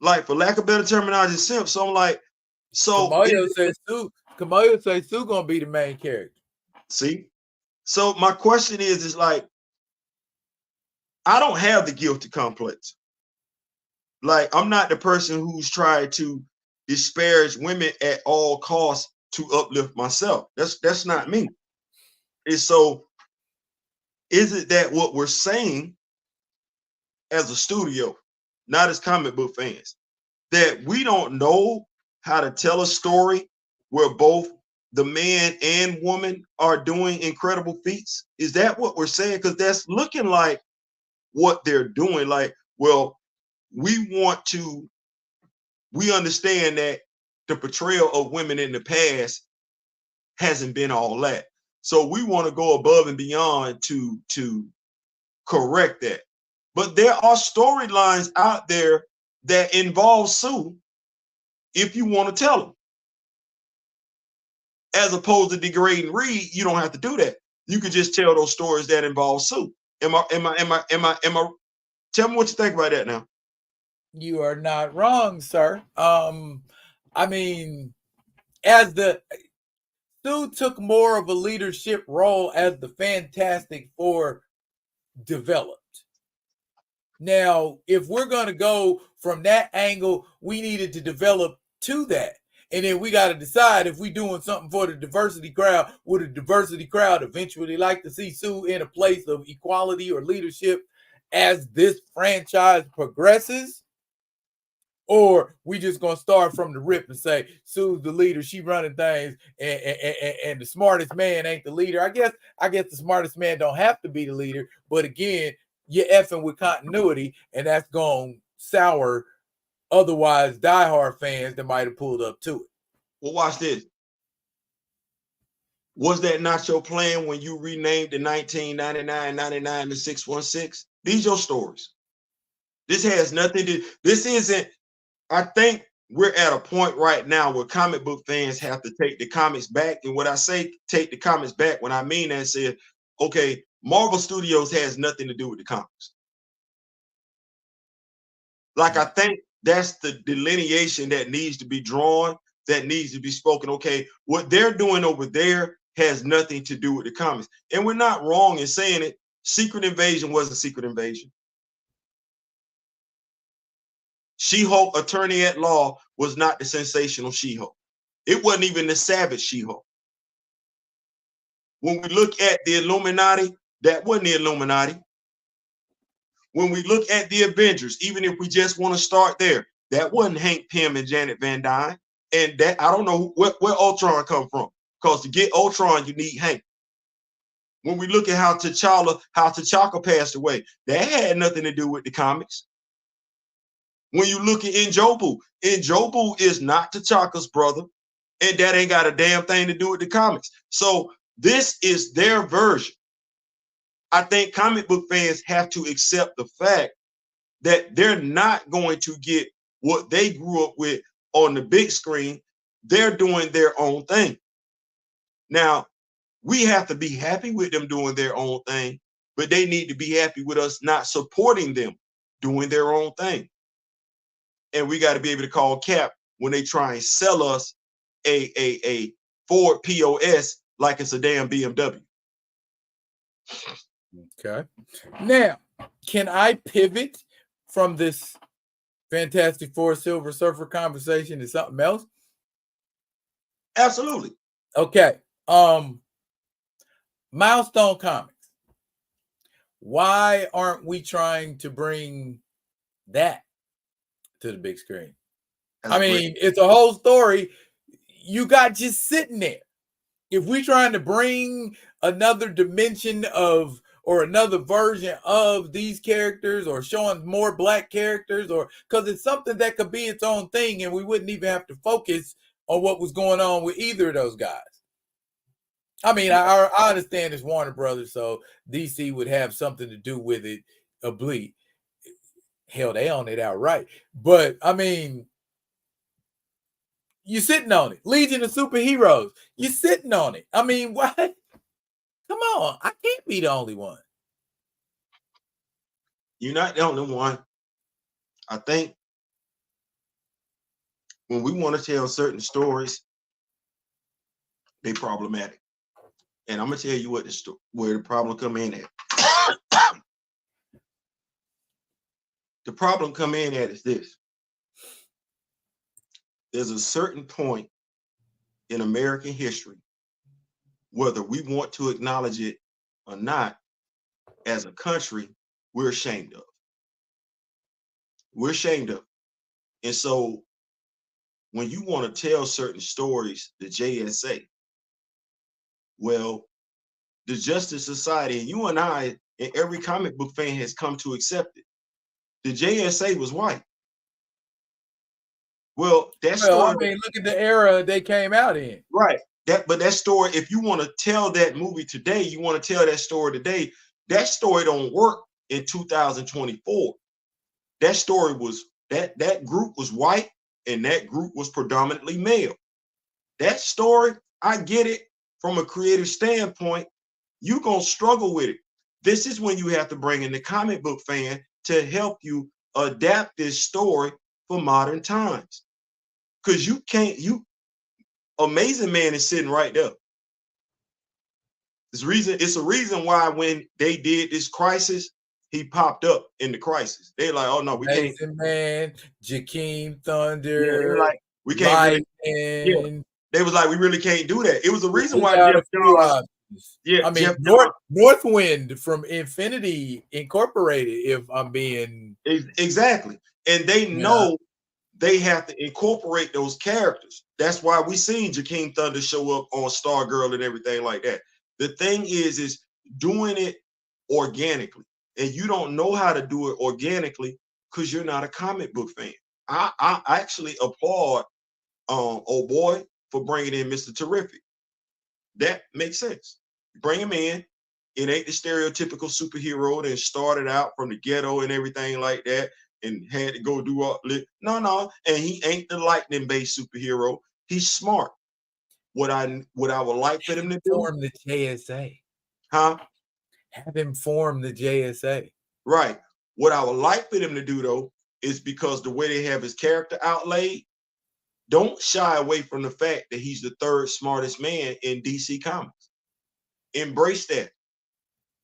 Like, for lack of better terminology, simp. So I'm like, so Kamayo says Sue gonna be the main character. See? So my question is like, I don't have the guilty complex. Like, I'm not the person who's trying to disparage women at all costs to uplift myself. That's not me. And so, is it that what we're saying as a studio, not as comic book fans, that we don't know how to tell a story where both the man and woman are doing incredible feats? Is that what we're saying? Because that's looking like what they're doing. Like, well, we understand that the portrayal of women in the past hasn't been all that. So we want to go above and beyond to correct that. But there are storylines out there that involve Sue if you want to tell them. As opposed to degrading Reed, you don't have to do that. You could just tell those stories that involve Sue. Am I? Tell me what you think about that now. You are not wrong, sir. I mean, as Sue took more of a leadership role as the Fantastic Four developed. Now, if we're going to go from that angle, we needed to develop to that. And then we got to decide if we're doing something for the diversity crowd, would the diversity crowd eventually like to see Sue in a place of equality or leadership as this franchise progresses? Or we just gonna start from the rip and say Sue's the leader, she running things, and the smartest man ain't the leader. I guess the smartest man don't have to be the leader, but again, you're effing with continuity, and that's gonna sour otherwise diehard fans that might have pulled up to it. Well, watch this. Was that not your plan when you renamed the 1999 to 616? These your stories. This has nothing to, this isn't, I think we're at a point right now where comic book fans have to take the comics back. And what I say, take the comics back, when I mean that, said, okay, Marvel Studios has nothing to do with the comics. Like, I think that's the delineation that needs to be drawn, that needs to be spoken. Okay, what they're doing over there has nothing to do with the comics. And we're not wrong in saying it. Secret Invasion was a Secret Invasion. She-Hulk Attorney at Law was not the sensational She-Hulk. It wasn't even the savage She-Hulk. When we look at the Illuminati, that wasn't the Illuminati. When we look at the Avengers, even if we just want to start there, that wasn't Hank Pym and Janet Van Dyne. And that, I don't know where Ultron come from, because to get Ultron, you need Hank. When we look at how T'Chaka passed away, that had nothing to do with the comics. When you look at Njobu is not T'Chaka's brother, and that ain't got a damn thing to do with the comics. So this is their version. I think comic book fans have to accept the fact that they're not going to get what they grew up with on the big screen. They're doing their own thing. Now, we have to be happy with them doing their own thing, but they need to be happy with us not supporting them doing their own thing. And we got to be able to call cap when they try and sell us a Ford POS like it's a damn BMW. Okay. Now, can I pivot from this Fantastic Four Silver Surfer conversation to something else? Absolutely. Okay. Milestone Comics. Why aren't we trying to bring that to the big screen? I mean, it's a whole story you got just sitting there. If we're trying to bring another dimension of or another version of these characters or showing more black characters, or because it's something that could be its own thing and we wouldn't even have to focus on what was going on with either of those guys. I mean, I understand it's Warner Brothers, so DC would have something to do with it, oblique. Hell, they own it outright. But I mean, you're sitting on it. Legion of Superheroes, you're sitting on it. I mean, what? Come on, I can't be the only one. You're not the only one. I think when we want to tell certain stories, they're problematic. And I'm gonna tell you what where the problem come in at. The problem come in at is this. There's a certain point in American history, whether we want to acknowledge it or not, as a country, we're ashamed of. We're ashamed of. And so when you want to tell certain stories, the JSA, well, the Justice Society, and you and I, and every comic book fan has come to accept it. The JSA was white. Well, that story. I mean, look at the era they came out in. Right. But that story, if you want to tell that movie today, you want to tell that story today, that story don't work in 2024. That story was that group was white and that group was predominantly male. That story, I get it from a creative standpoint. You're gonna struggle with it. This is when you have to bring in the comic book fan to help you adapt this story for modern times. Because you can't, Amazing Man is sitting right there. It's a reason why when they did this Crisis, he popped up in the Crisis. They're like, oh no, we can't. Amazing Man, Jakeem Thunder, Yeah, they were like, we can't really. Yeah. They was like, we really can't do that. It was a reason why Jeff Johns. Yeah, I mean, Northwind from Infinity Incorporated, if I'm being exactly. And they know they have to incorporate those characters. That's why we seen Jakeem Thunder show up on Stargirl and everything like that. The thing is doing it organically. And you don't know how to do it organically because you're not a comic book fan. I actually applaud old boy for bringing in Mr. Terrific. That makes sense. Bring him in. It ain't the stereotypical superhero that started out from the ghetto and everything like that and had to go do all. No. And he ain't the lightning-based superhero. He's smart. What I would like for him to do. Form the JSA. Huh? Have him form the JSA. Right. What I would like for them to do, though, is because the way they have his character outlaid, don't shy away from the fact that he's the third smartest man in DC Comics. Embrace that.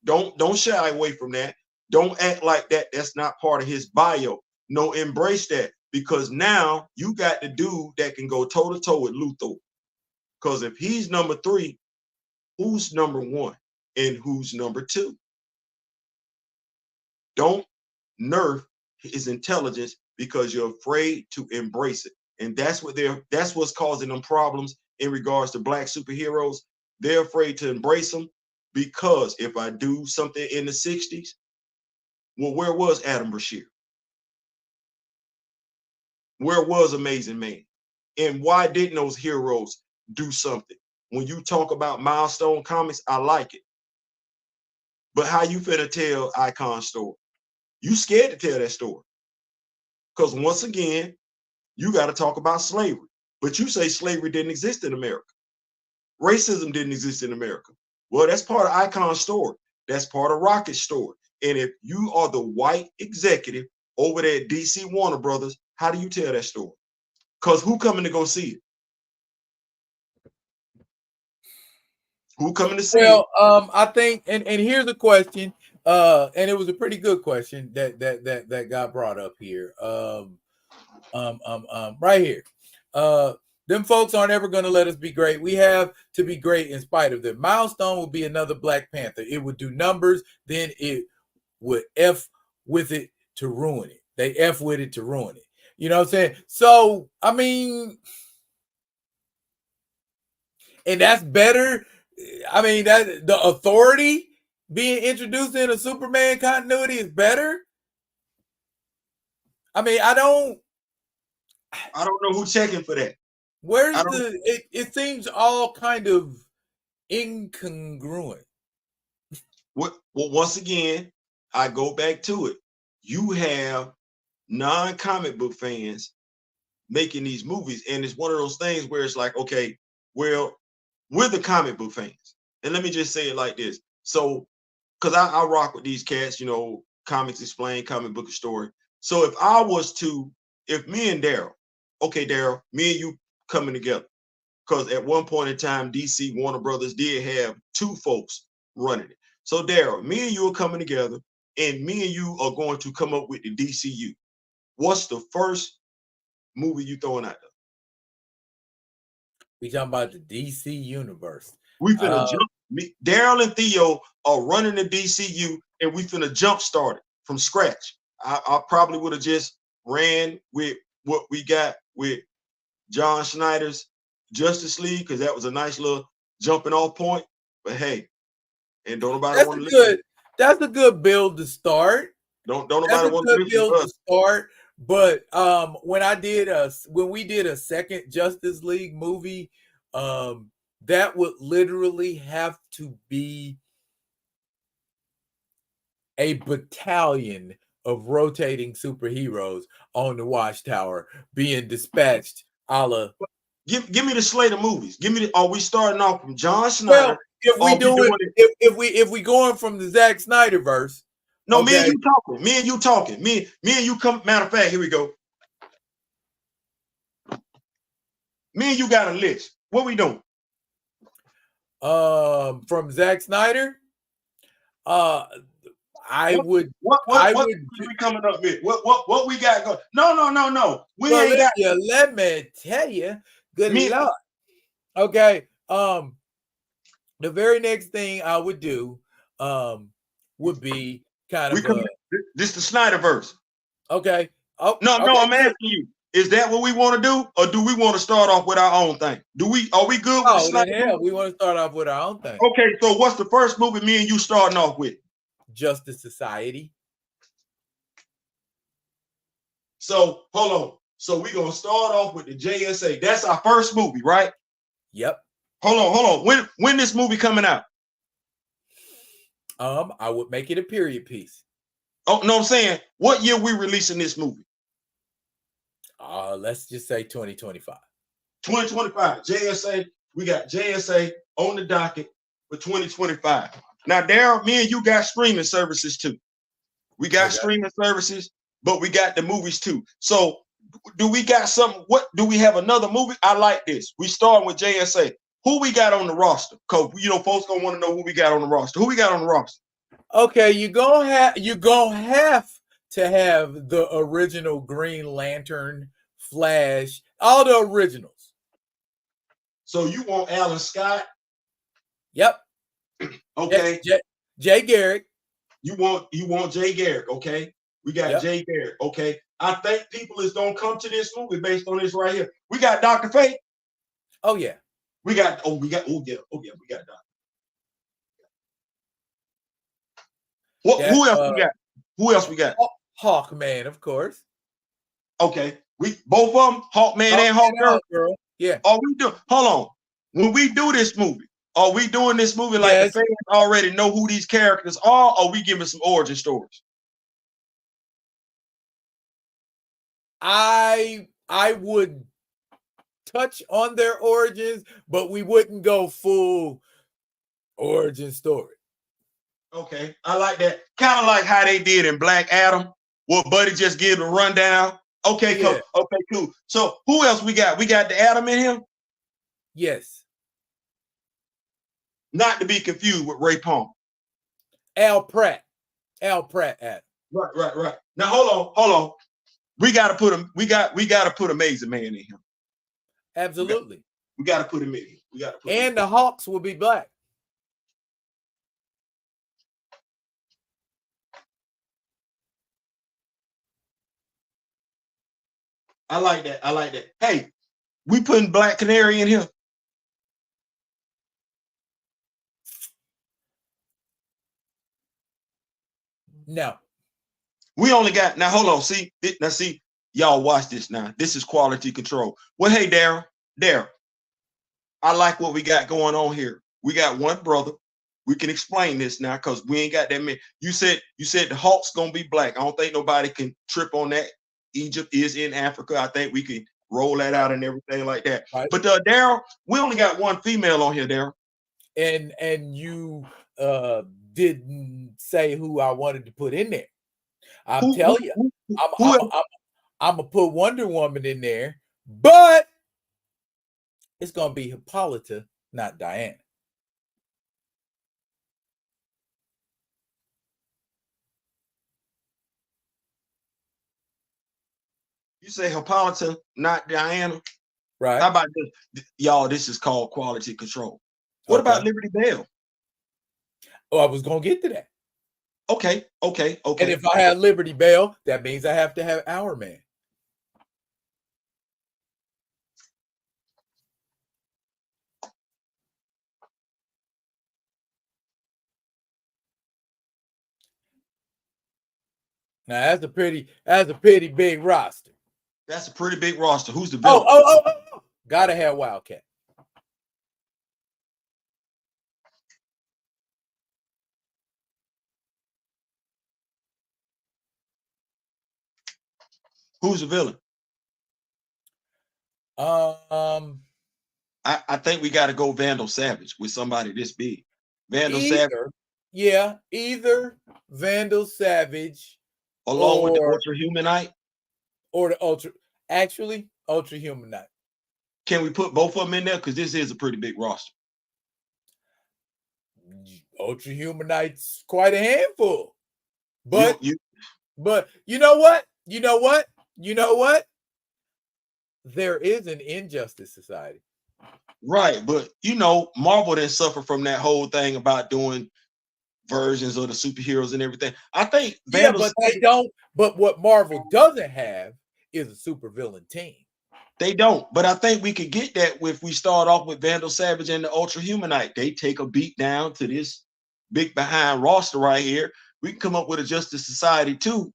Don't shy away from that. Don't act like that's not part of his bio. No, embrace that, because now you got the dude that can go toe-to-toe with Luthor. Because if he's number 3, who's number 1 and who's number 2? Don't nerf his intelligence because you're afraid to embrace it. And that's what's causing them problems in regards to black superheroes. They're afraid to embrace them because if I do something in the 60s, well, where was Adam Bashir? Where was Amazing Man? And why didn't those heroes do something? When you talk about Milestone Comics, I like it. But how you finna tell Icon story? You scared to tell that story. Because once again, you got to talk about slavery. But you say slavery didn't exist in America. Racism didn't exist in America. Well, that's part of Icon's story. That's part of Rocket's story. And if you are the white executive over there at DC Warner Brothers, how do you tell that story? Because who coming to go see it? Who coming to see it? I think, and here's a question, and it was a pretty good question that got brought up here. Right here. Them folks aren't ever going to let us be great. We have to be great in spite of them. Milestone will be another Black Panther. It would do numbers, then it would F with it to ruin it. They F with it to ruin it. You know what I'm saying? So, I mean, and that's better. I mean, that the Authority being introduced in a Superman continuity is better. I mean, I don't know who's checking for that. Where's it seems all kind of incongruent. Well, once again, I go back to it. You have non-comic book fans making these movies, and it's one of those things where it's like, okay, well, we're the comic book fans. And let me just say it like this. So, because I rock with these cats, you know, Comics Explained, Comic Book Story. So if me and Daryl, okay, Daryl, me and you coming together, because at one point in time, DC Warner Brothers did have two folks running it. So Daryl, me and you are coming together, and me and you are going to come up with the DCU. What's the first movie you throwing out there? We talking about the DC universe. We finna jump. Daryl and Theo are running the DCU, and we finna jump start it from scratch. I probably would have just ran with what we got with John Schneider's Justice League, because that was a nice little jumping off point. But hey, and don't nobody want to listen. That's a good build to start. Don't nobody want to listen to us. Start. But when we did a second Justice League movie, that would literally have to be a battalion of rotating superheroes on the Watchtower being dispatched a la. Give me the slate of movies. Are we starting off from John Schneider? Well, if we going from the Zack Snyder verse. No, okay. Me and you talking. Me and you come. Matter of fact, here we go. Me and you got a list. What we doing? From Zack Snyder, what we coming up with? What we got going? No. Let me tell you. Good Lord. Okay. The very next thing I would do, would be kind of this the Snyderverse. Okay. Oh no, okay. I'm asking you. Is that what we want to do, or do we want to start off with our own thing? Are we good with the Snyder? We want to start off with our own thing. Okay, so what's the first movie me and you starting off with? Justice Society. So hold on. So we're gonna start off with the JSA. That's our first movie, right? Yep. Hold on. When this movie coming out? I would make it a period piece. Oh, no, I'm saying, what year we releasing this movie? Let's just say 2025. 2025. JSA. We got JSA on the docket for 2025. Now, Daryl, me and you got streaming services too. We got streaming services, but we got the movies too. So, do we got something? What do we have another movie? I like this. We starting with JSA. Who we got on the roster? Cause folks gonna want to know who we got on the roster. Who we got on the roster? Okay, you gonna have to have the original Green Lantern, Flash, all the originals. So you want Alan Scott? Yep. Okay. Jay Garrick. You want Jay Garrick? Okay. We got Jay Garrick. Okay. I think people is gonna come to this movie based on this right here. We got Dr. Fate. Oh yeah. We got we got Dr. Who else we got? Who else we got? Hawkman, of course. Okay. We both of them, Hawkman and Hawkgirl. Yeah. Hold on. When we do this movie, are we doing this movie like the fans already know who these characters are, or are we giving some origin stories? I would touch on their origins, but we wouldn't go full origin story. Okay, I like that. Kind of like how they did in Black Adam, where Buddy just gave a rundown. Okay, cool. Okay, cool. So who else we got? We got the Adam in him? Yes. Not to be confused with Ray Palmer. Al Pratt Adam. Right. Now hold on. We gotta put Amazing Man in him. Absolutely. We got to put him in. We got to put and the Hawks will be black. I like that. I like that. Hey, we putting Black Canary in here. No. We only got now. Hold on. See now. See y'all. Watch this now. This is quality control. Well, hey, Daryl. I like what we got going on here. We got one brother. We can explain this now because we ain't got that many. You said the Hawks gonna be black. I don't think nobody can trip on that. Egypt is in Africa. I think we can roll that out and everything like that. Right. But Daryl, we only got one female on here, Daryl. And you didn't say who I wanted to put in there. I'm telling you, I'm gonna put Wonder Woman in there, but it's gonna be Hippolyta, not Diana. You say Hippolyta, not Diana, right? How about this, y'all? This is called quality control. What about Liberty Bell? Oh, I was gonna get to that. Okay. And if I have Liberty Bell, that means I have to have Our Man. Now that's a pretty big roster. That's a pretty big roster. Who's the villain? Oh. Gotta have Wildcat. Who's the villain? I think we got to go Vandal Savage with somebody this big. Savage. Yeah, either Vandal Savage along with the Ultra Humanite or the Ultra Humanite. Can we put both of them in there? Because this is a pretty big roster. Ultra Humanite's quite a handful. But but you know what? There is an Injustice Society. Right, but Marvel didn't suffer from that whole thing about doing versions of the superheroes and everything. I think they don't. But what Marvel doesn't have is a supervillain team. They don't, but I think we could get that if we start off with Vandal Savage and the Ultra Humanite. They take a beat down to this big behind roster right here. We can come up with a Justice Society too,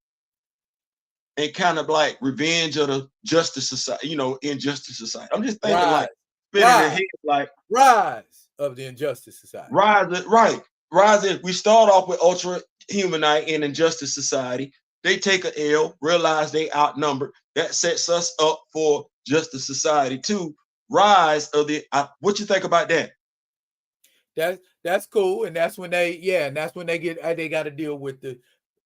and kind of like Revenge of the Justice Society, Injustice Society. I'm just thinking like spinning their head like Rise of the Injustice Society. Rise. We start off with Ultra Humanite and Injustice Society. They take an L, realize they outnumbered. That sets us up for Justice Society 2. Rise of the. What you think about that? That's cool, and that's when they got to deal with the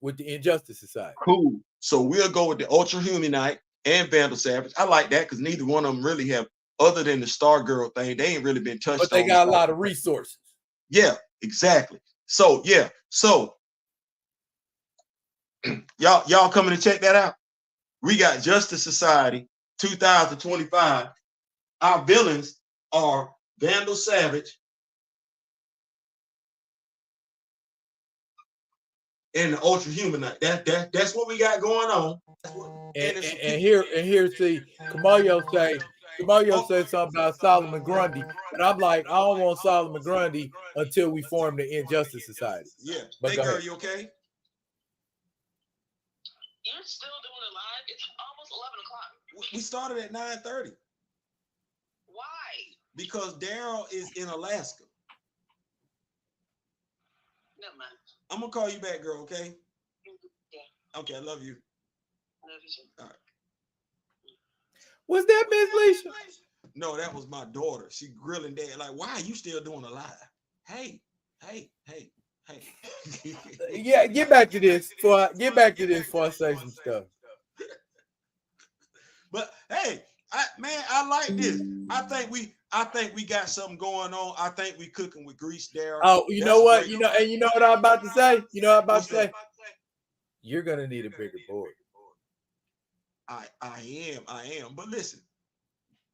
Injustice Society. Cool. So we'll go with the Ultra Humanite and Vandal Savage. I like that because neither one of them really have, other than the Stargirl thing, they ain't really been touched. But they got a lot of resources. Yeah, exactly. So y'all coming to check that out? We got Justice Society 2025. Our villains are Vandal Savage and the Ultra Humanite. That's what we got going on. And here's the Kamayo said something about Solomon Grundy, and I'm like, I don't want Solomon Grundy until we form the Injustice Society. Yeah, but hey girl, you okay? You're still doing it live? It's almost 11 o'clock. We started at 9:30. Why? Because Daryl is in Alaska. Never mind. I'm gonna call you back, girl, okay? Yeah. Okay, I love you. Love you too. All right. Was that Miss Leisha? No, that was my daughter. She grilling Dad like, why are you still doing a live? Hey. Yeah, get back to this before I say some stuff. But hey, I like this. I think we got something going on. I think we cooking with grease there. Oh, you know what? You know what I'm about to say? You're gonna need a bigger board. I am. But listen,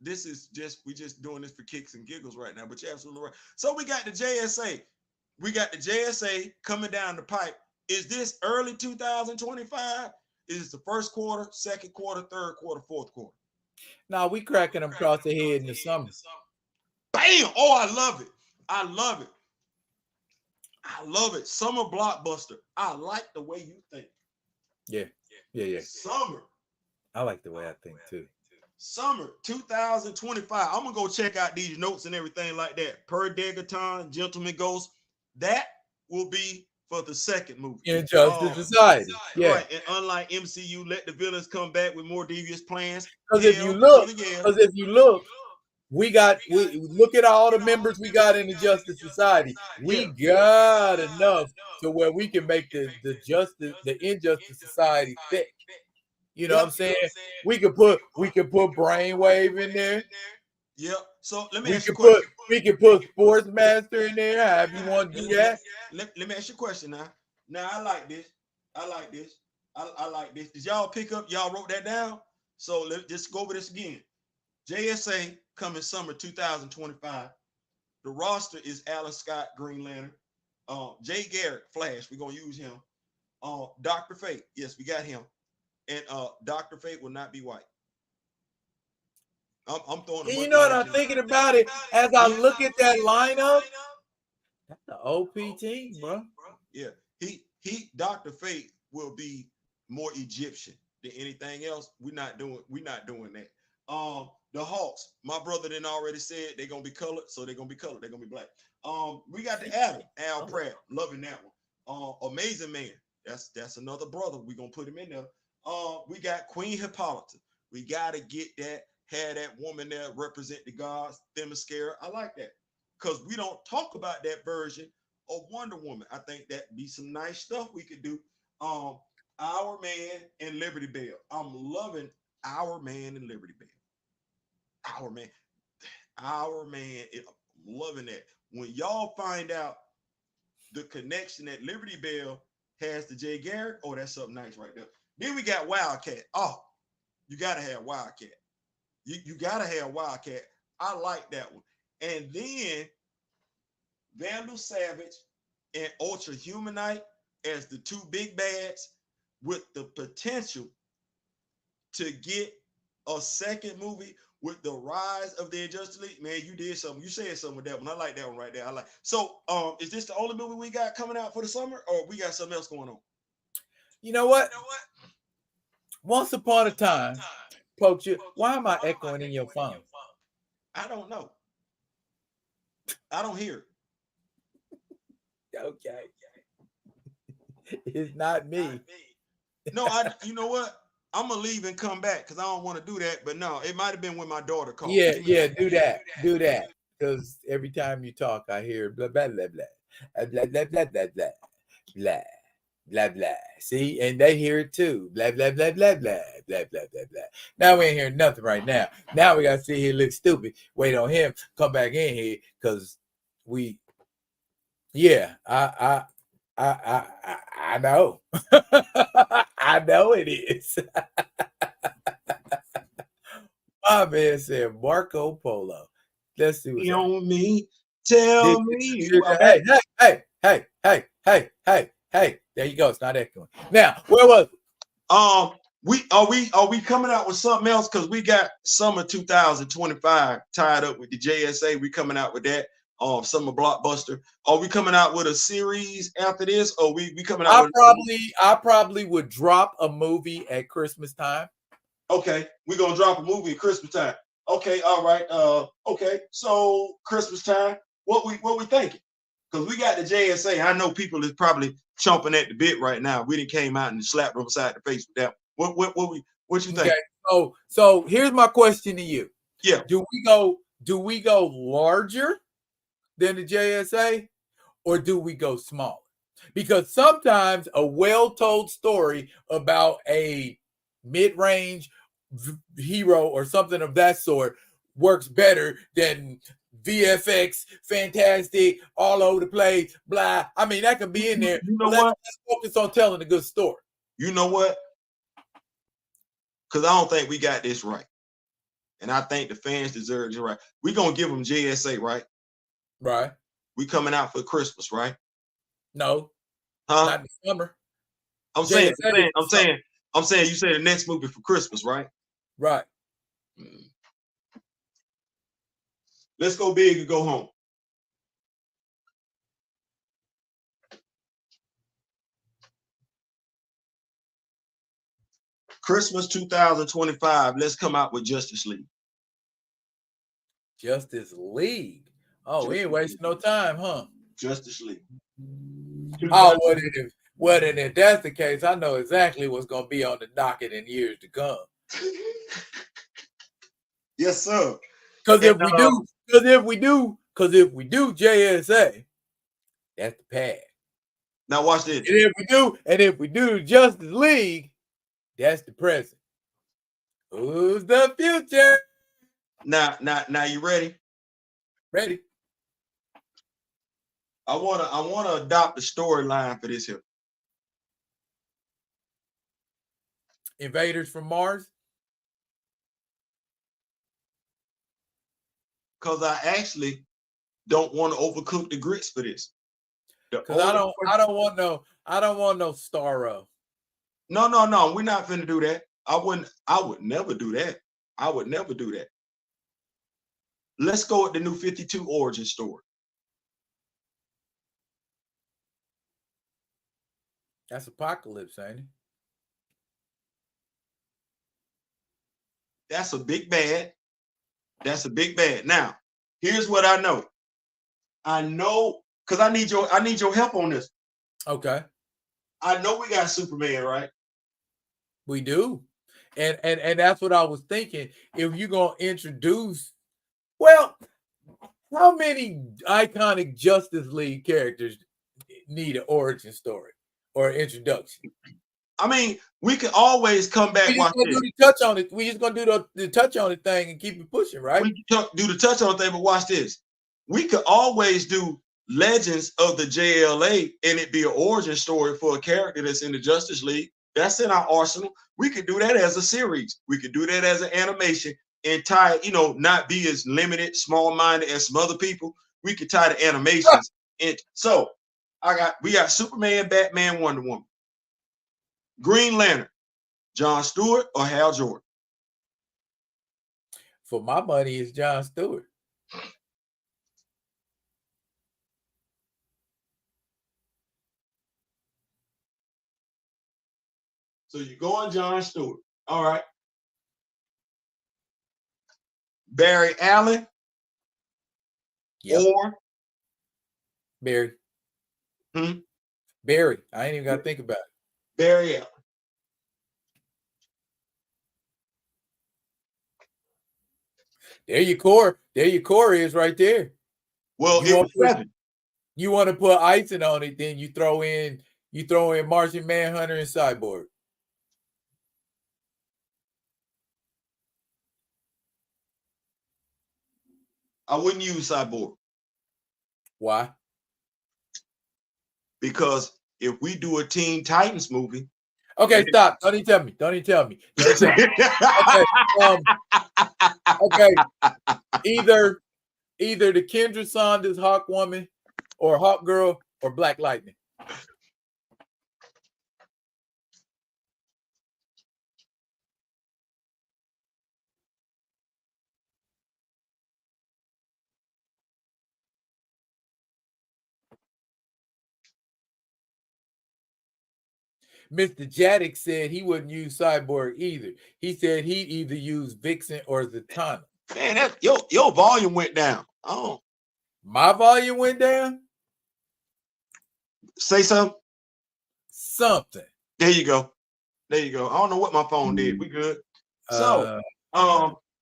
this is just we just doing this for kicks and giggles right now. But you're absolutely right. So we got the JSA. We got the JSA coming down the pipe. Is this early 2025? Is it the first quarter, second quarter, third quarter, fourth quarter? Now we cracking them across the head in the summer. Bam! Oh, I love it. I love it. I love it. Summer blockbuster. I like the way you think. Yeah. Summer. I like the way I think too. Summer 2025. I'm gonna go check out these notes and everything like that. Per Degaton, Gentleman Ghost. That will be for the second movie. Injustice Society. Yeah. Right. And unlike MCU, let the villains come back with more devious plans. Because if you look, we look at all the members we got in the Justice Society. We got enough to where we can make the Injustice Society thick. You know what I'm saying? We could put Brainwave in there. Yep. So let me ask you a question. We can put Sportsmaster in there. Have you want to do that? Let me ask you a question now. Now I like this. I like this. Did y'all pick up? Y'all wrote that down? So let's just go over this again. JSA coming summer 2025. The roster is Alan Scott, Green Lantern. Jay Garrick, Flash. We're gonna use him. Dr. Fate. Yes, we got him. And Dr. Fate will not be white. I'm throwing. You know what I'm thinking about it as I look at that lineup. That's the OP team, bro. Yeah, he Dr. Fate will be more Egyptian than anything else. We're not doing that. The Hawks, my brother then already said they're gonna be colored, so they're gonna be colored. They're gonna be black. We got the Atom, Al Pratt, loving that one. Amazing Man, that's another brother. We're gonna put him in there. We got Queen Hippolyta. We gotta get that. Have that woman there represent the gods, Themyscira. I like that because we don't talk about that version of Wonder Woman. I think that'd be some nice stuff we could do. Our Man and Liberty Bell. I'm loving Our Man and Liberty Bell. Our Man. I'm loving that. When y'all find out the connection that Liberty Bell has to Jay Garrick, oh, that's something nice right there. Then we got Wildcat. Oh, you gotta have Wildcat. You gotta have Wildcat. I like that one. And then Vandal Savage and Ultra Humanite as the two big bads with the potential to get a second movie with the rise of the Injustice League. Man, you did something. You said something with that one. I like that one right there. I like. So, is this the only movie we got coming out for the summer, or we got something else going on? You know what? Once upon a time, Poke, why am I echoing in your phone? I don't know. I don't hear it. Okay. It's not me. No, you know what? I'm gonna leave and come back because I don't want to do that. But no, it might have been when my daughter called. Yeah, do that. Because every time you talk, I hear blah blah blah blah blah blah blah blah blah blah blah blah. See, and they hear it too. Blah blah blah blah blah blah blah blah blah. Now we ain't hearing nothing right now. Now we gotta sit here look stupid. Wait on him. Come back in here because we. Yeah, I know. I know it is. My man said Marco Polo. Let's see what's on me. Tell me. Hey. There you go. It's not echoing. Now, where was it? We coming out with something else because we got summer 2025 tied up with the JSA. We coming out with that. Summer blockbuster. Are we coming out with a series after this? Or we coming out? I probably would drop a movie at Christmas time. Okay, we're gonna drop a movie at Christmas time. Okay, all right. Okay, so Christmas time. What we thinking? Because we got the JSA. I know people is probably chomping at the bit right now. We didn't came out and slapped them upside the face with that. What you think? Okay, so here's my question to you. Yeah. Do we go larger than the JSA, or do we go smaller? Because sometimes a well-told story about a mid-range hero or something of that sort works better than VFX, fantastic, all over the place, blah. I mean, that can be in there. You know what? Let's focus on telling a good story. You know what? Because I don't think we got this right. and I think the fans deserve it. Right, we gonna give them JSA, right? Right. We coming out for Christmas, right? No, Huh? not the summer. I'm JSA saying, is summer. you said the next movie for Christmas, right? Right. Let's go big and go home. Christmas 2025. Let's come out with Justice League. Justice League. Oh, we ain't Justice wasting no time, huh? Justice League. Oh, well, then if that's the case, I know exactly what's going to be on the docket in years to come. Yes, sir. Because if we do JSA, that's the pad. Now watch this. And if we do Justice League, that's the present. Who's the future? Now, you ready? Ready? I wanna adopt the storyline for this here. Invaders from Mars. Because I actually don't want to overcook the grits for this. Because I don't want no Starro. No, we're not finna do that. I would never do that. I would never do that. Let's go with the new 52 origin story. That's Apocalypse, ain't it? That's a big bad. That's a big bad. Now, here's what I know. I know because I need your help on this. Okay. I know we got Superman, right? We do. And that's what I was thinking. If you're gonna introduce, well, how many iconic Justice League characters need an origin story or introduction? I mean, we can always come back. We just gonna do the touch on it. We just gonna do the touch on it thing and keep it pushing, right? We can do the touch on thing, but watch this. We could always do Legends of the JLA and it be an origin story for a character that's in the Justice League. That's in our arsenal. We could do that as a series. We could do that as an animation and tie, not be as limited, small-minded as some other people. We could tie the animations. And so we got Superman, Batman, Wonder Woman. Green Lantern, John Stewart or Hal Jordan? For my money, it's John Stewart. So you go on John Stewart. All right. Barry Allen or Barry. Barry. I ain't even got to think about it. Barry Allen. There your core is right there. Well, it was 7. You want to put icing on it, then you throw in Martian Manhunter and Cyborg. I wouldn't use Cyborg. Why? Because if we do a Teen Titans movie. Okay, stop. Don't even tell me. Okay. Either the Kendra Saunders Hawk Woman or Hawk Girl or Black Lightning. Mr. Jaddick said he wouldn't use Cyborg either. He said he'd either use Vixen or Zatanna. Man, that your volume went down. Oh, my volume went down. Say something. Something. There you go. I don't know what my phone did. We good. So,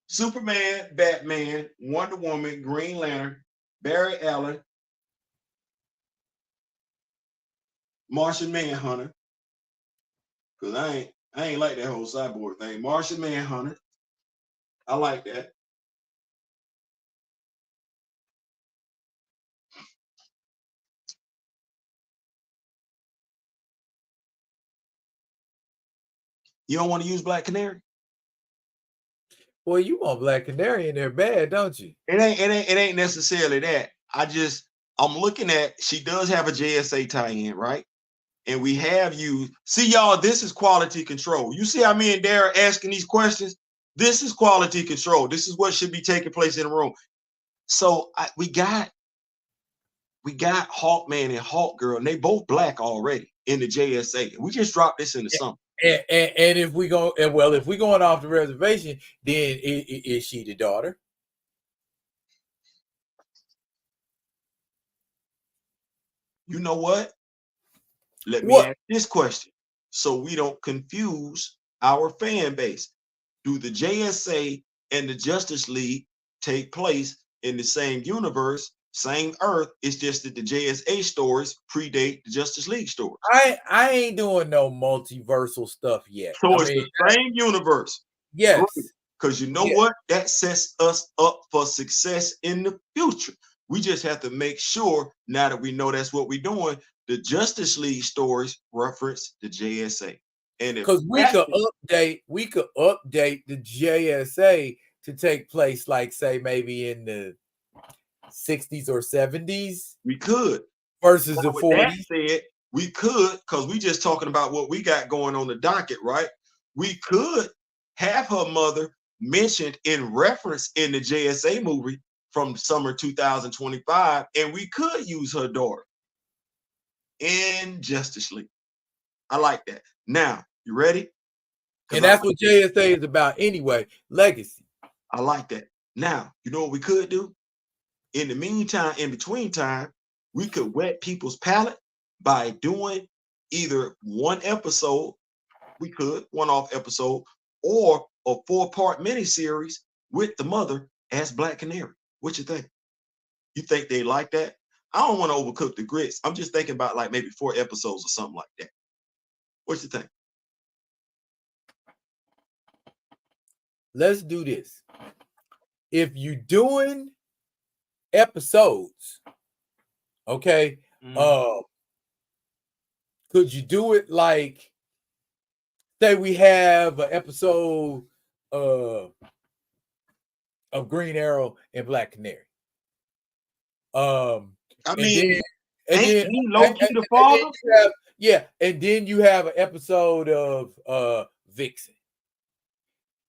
Superman, Batman, Wonder Woman, Green Lantern, Barry Allen, Martian Manhunter. Cause I ain't like that whole Cyborg thing. Martian Manhunter. I like that. You don't want to use Black Canary? Boy, you want Black Canary in there bad, don't you? It ain't necessarily that. I'm looking at, she does have a JSA tie-in, right? And we have you see, y'all, this is quality control. You see how me and Dara asking these questions? This is quality control. This is what should be taking place in the room. So we got Hawkman and Hawkgirl, and they both Black already in the JSA. We just dropped this in the summer. And if we go, and well, if we going off the reservation, then is she the daughter? You know what? Let me ask this question so we don't confuse our fan base. Do the JSA and the Justice League take place in the same universe, same Earth? It's just that the JSA stories predate the Justice League stories. I ain't doing no multiversal stuff yet. So it's the same universe. Yes. Because you know what? That sets us up for success in the future. We just have to make sure, now that we know that's what we're doing, the Justice League stories reference the JSA. And because we could update the JSA to take place, like, say, maybe in the 60s or 70s. We could. Versus the 40s. That said, we could, because we just talking about what we got going on the docket, right? We could have her mother mentioned in reference in the JSA movie from summer 2025, and we could use her daughter in Justice League. I like that. Now, you ready? And that's what JSA is about anyway, legacy. I like that. Now, you know what we could do? In the meantime, in between time, we could wet people's palate by doing either one episode, one-off episode, or a 4-part miniseries with the mother as Black Canary. What you think? You think they like that? I don't want to overcook the grits. I'm just thinking about like maybe 4 episodes or something like that. What you think? Let's do this. If you're doing episodes, okay, could you do it like, say we have an episode of Green Arrow and Black Canary? I mean, and then Loki the father? And then you have an episode of Vixen.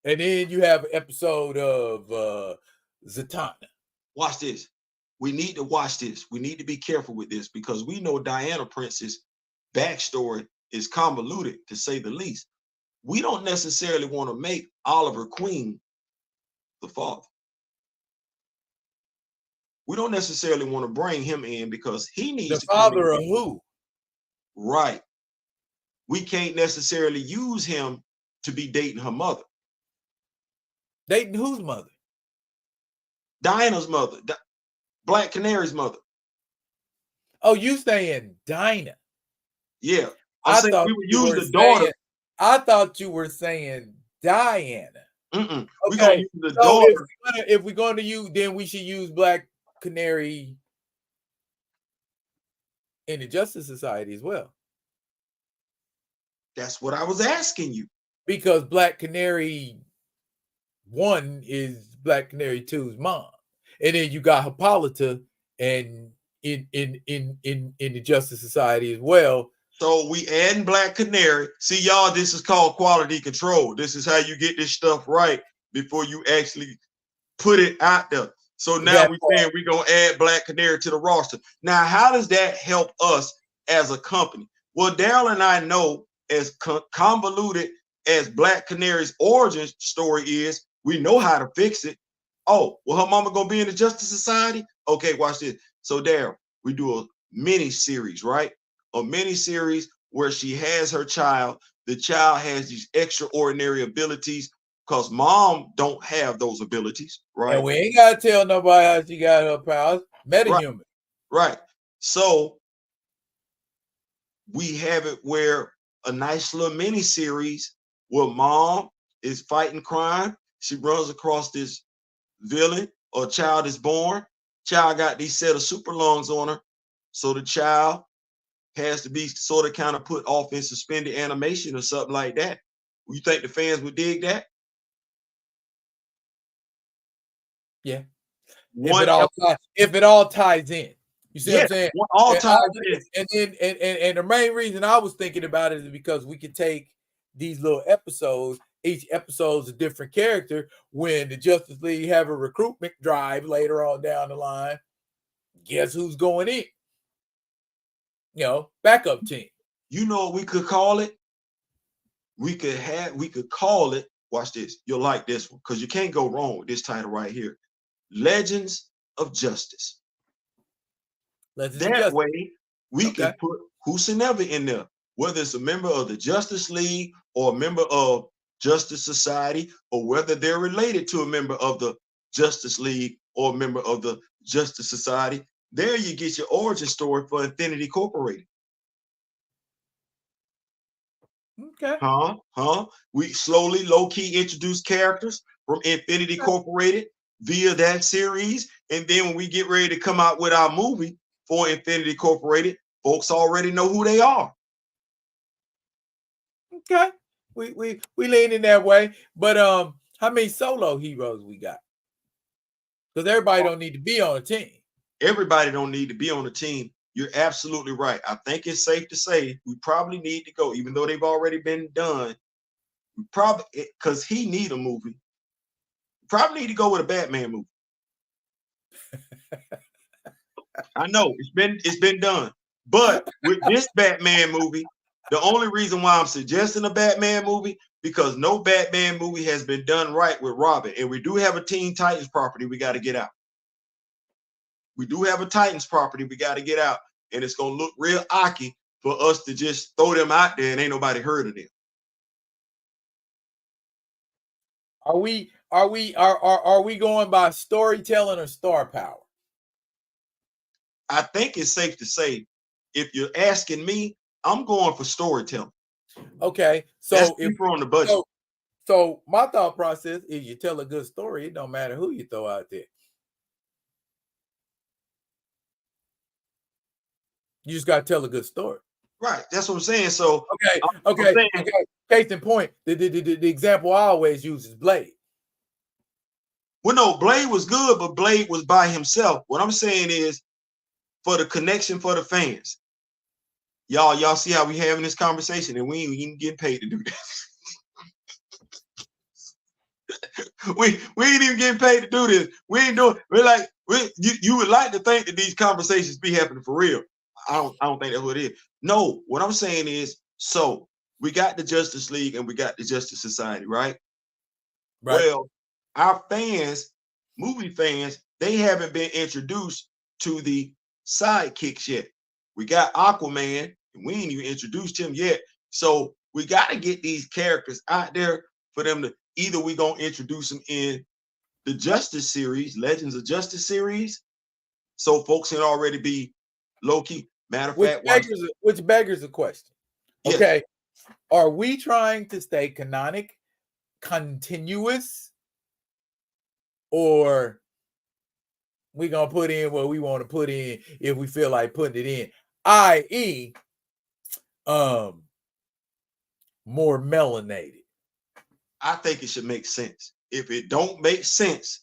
And then you have an episode of Zatanna. Watch this. We need to watch this. We need to be careful with this because we know Diana Prince's backstory is convoluted, to say the least. We don't necessarily want to make Oliver Queen the father. We don't necessarily want to bring him in because he needs the father of who? Right. We can't necessarily use him to be dating her mother. Dating whose mother? Diana's mother. Black Canary's mother. Oh, you saying Dinah? Yeah. I thought we would use the daughter. I thought you were saying Diana. Okay. We're gonna use the daughter. If we're going to use, then we should use Black Canary in the Justice Society as well. That's what I was asking you. Because Black Canary 1 is Black Canary 2's mom. And then you got Hippolyta and in the Justice Society as well. So we adding Black Canary. See, y'all, this is called quality control. This is how you get this stuff right before you actually put it out there. So now we're saying we're going to add Black Canary to the roster. Now, how does that help us as a company? Well, Daryl and I know, as convoluted as Black Canary's origin story is, we know how to fix it. Oh, well, her mama going to be in the Justice Society? Okay, watch this. So, Daryl, we do a mini series, right? A mini series where she has her child. The child has these extraordinary abilities because mom don't have those abilities, right? And we ain't got to tell nobody how she got her powers. Metahuman. Right. So we have it where a nice little mini series where mom is fighting crime. She runs across this villain, or child is born. Child got these set of super lungs on her. So the child has to be sort of kind of put off in suspended animation or something like that. You think the fans would dig that? Yeah. One, If it all ties in. You see what I'm saying? all ties in. And the main reason I was thinking about it is because we could take these little episodes, each episode's a different character. When the Justice League have a recruitment drive later on down the line, guess who's going in? You know, backup team. You know what we could call it? We could call it, watch this. You'll like this one because you can't go wrong with this title right here. Legends of Justice. That way, we can put whosoever in there, whether it's a member of the Justice League or a member of Justice Society, or whether they're related to a member of the Justice League or a member of the Justice Society. There you get your origin story for Infinity Incorporated. Okay. We slowly, low-key introduce characters from Infinity Incorporated via that series. And then when we get ready to come out with our movie for Infinity Incorporated, folks already know who they are. Okay. We lean in that way. But how many solo heroes we got? Because everybody don't need to be on a team. Everybody don't need to be on a team. You're absolutely right. I think it's safe to say we probably need to go, even though they've already been done. We probably, because he need a movie. Probably need to go with a Batman movie. I know it's been done, but with this Batman movie, the only reason why I'm suggesting a Batman movie because no Batman movie has been done right with Robin, and we do have a Teen Titans property we got to get out. We do have a Titans property we got to get out, and it's gonna look real ocky for us to just throw them out there and ain't nobody heard of them. Are we going by storytelling or star power? I think it's safe to say, if you're asking me, I'm going for storytelling. Okay, so that's deeper on the budget. So my thought process is you tell a good story, it don't matter who you throw out there. You just got to tell a good story. Right. That's what I'm saying. So okay. Case in point, the example I always use is Blade. Well, no, Blade was good, but Blade was by himself. What I'm saying is for the connection for the fans. Y'all see how we having this conversation and we ain't even getting paid to do that. we ain't even getting paid to do this. We ain't doing. We're like you would like to think that these conversations be happening for real. I don't think that's what it is. No, what I'm saying is, so we got the Justice League and we got the Justice Society, right? Well, our fans, movie fans, they haven't been introduced to the sidekicks yet. We got Aquaman, and we ain't even introduced him yet. So we got to get these characters out there for them to either we gonna introduce them in the Justice series, Legends of Justice series, so folks can already be low key. Matter of fact, which beggars the question. Yes. Okay, are we trying to stay continuous, or we gonna put in what we want to put in if we feel like putting it in, i.e., more melanated? I think it should make sense. If it don't make sense,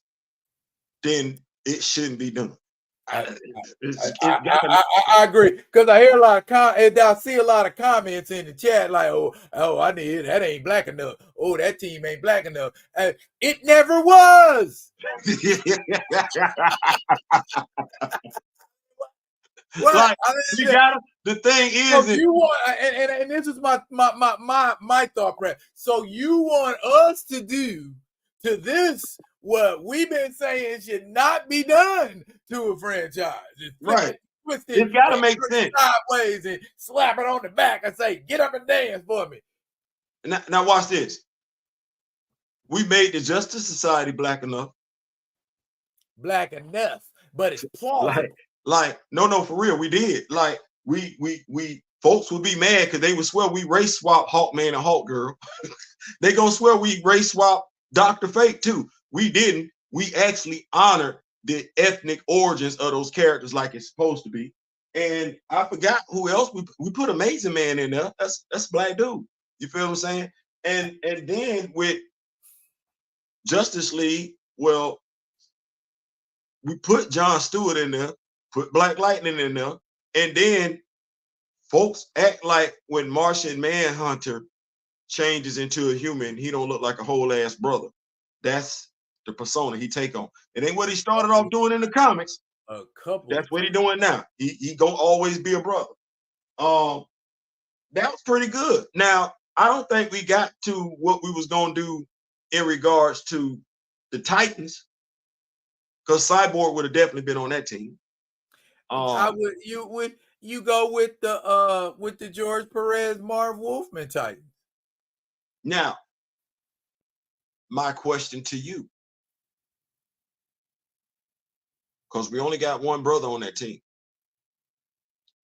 then it shouldn't be done. I agree, because I hear a lot of I see a lot of comments in the chat like, oh, I need that ain't black enough. Oh, that team ain't black enough. It never was. Like, you gotta. The thing is, so you want, and this is my thought process. So you want us to do to this what we've been saying should not be done to a franchise. Right. It's got to make sense. Sideways and slap it on the back and say, "Get up and dance for me." Now watch this. We made the Justice Society black enough. Black enough, but it's plausible. Like no, for real, we did. Like we folks would be mad because they would swear we race swap Hawkman and Hawkgirl. They gonna swear we race swap Dr. Fate too. We didn't. We actually honored the ethnic origins of those characters like it's supposed to be. And I forgot who else we put Amazing Man in there. That's a black dude. You feel what I'm saying? And then with Justice League, well, we put Jon Stewart in there, put Black Lightning in there, and then folks act like when Martian Manhunter changes into a human, he don't look like a whole ass brother. That's the persona he take on. It ain't what he started off doing in the comics. A couple. That's what he doing now. He gonna always be a brother. That was pretty good. Now, I don't think we got to what we was gonna do in regards to the Titans, because Cyborg would have definitely been on that team. You go with the George Perez Marv Wolfman Titans. Now, my question to you, because we only got one brother on that team.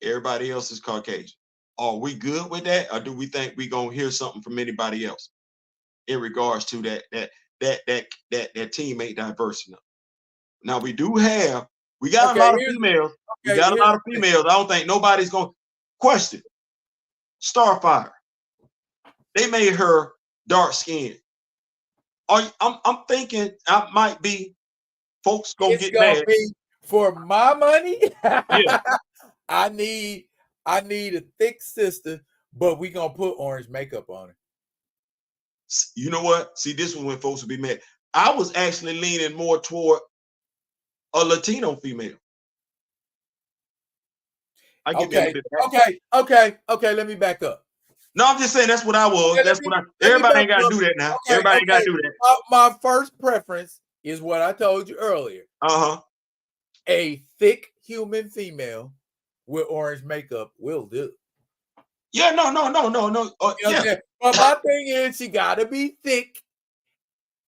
Everybody else is Caucasian. Are we good with that, or do we think we gonna hear something from anybody else in regards to that team ain't diverse enough? Now we got a lot of females. We got a lot of females. I don't think nobody's gonna question. Starfire. They made her dark skinned. I'm thinking I might be folks gonna get mad. Be for my money. Yeah. I need a thick sister, but we gonna put orange makeup on her. You know what? See, this was when folks would be mad. I was actually leaning more toward a Latino female. Okay. Let me back up. No, I'm just saying that's what I was. Everybody ain't gotta do that now. Everybody ain't gotta do that. My first preference is what I told you earlier. A thick human female with orange makeup will do. Yeah, no. Yeah. But my thing is, she gotta be thick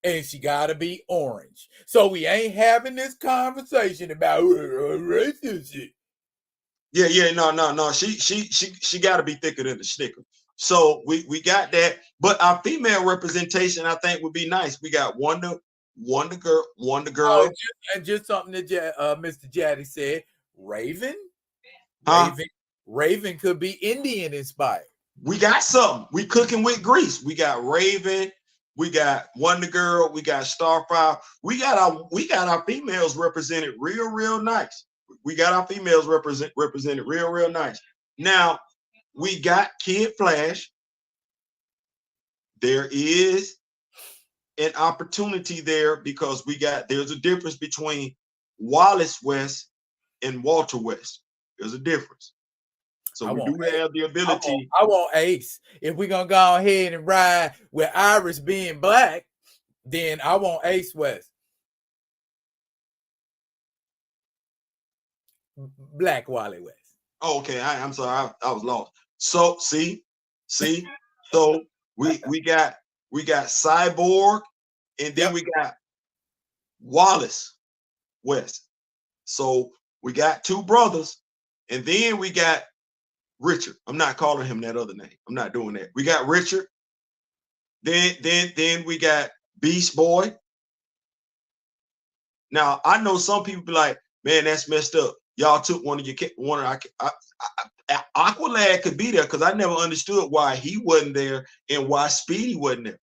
and she gotta be orange. So we ain't having this conversation about racist shit. Yeah, no. She gotta be thicker than the Snicker. So we got that, but our female representation, I think, would be nice. We got Wonder Girl. Oh, just something that Mr. Jaddy said. Raven could be Indian inspired. We got something. We cooking with grease. We got Raven. We got Wonder Girl. We got Starfire. We got our females represented real nice. We got our females represented real nice. Now we got Kid Flash. There is an opportunity there because there's a difference between Wallace West and Walter West. There's a difference. So we do have the ability. I want Ace. If we're gonna go ahead and ride with Iris being black, then I want Ace West. Black Wally West. Oh, okay. I'm sorry. I was lost. So see. So we got Cyborg, and then we got Wallace West. So we got two brothers, and then we got Richard. I'm not calling him that other name. I'm not doing that. We got Richard. Then we got Beast Boy. Now I know some people be like, man, that's messed up. Y'all took one of Aqualad could be there because I never understood why he wasn't there and why Speedy wasn't there.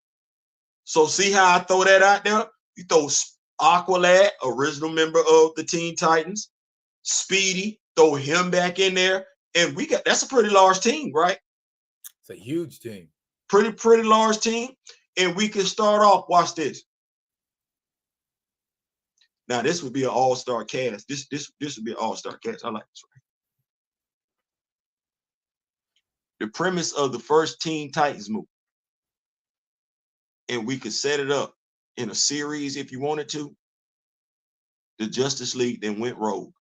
So see how I throw that out there? You throw Aqualad, original member of the Teen Titans, Speedy, throw him back in there, and that's a pretty large team, right? It's a huge team. Pretty large team, and we can start off. Watch this. Now this would be an all-star cast. This would be an all-star cast. I like this right. The premise of the first Teen Titans movie, and we could set it up in a series if you wanted to. The Justice League then went rogue.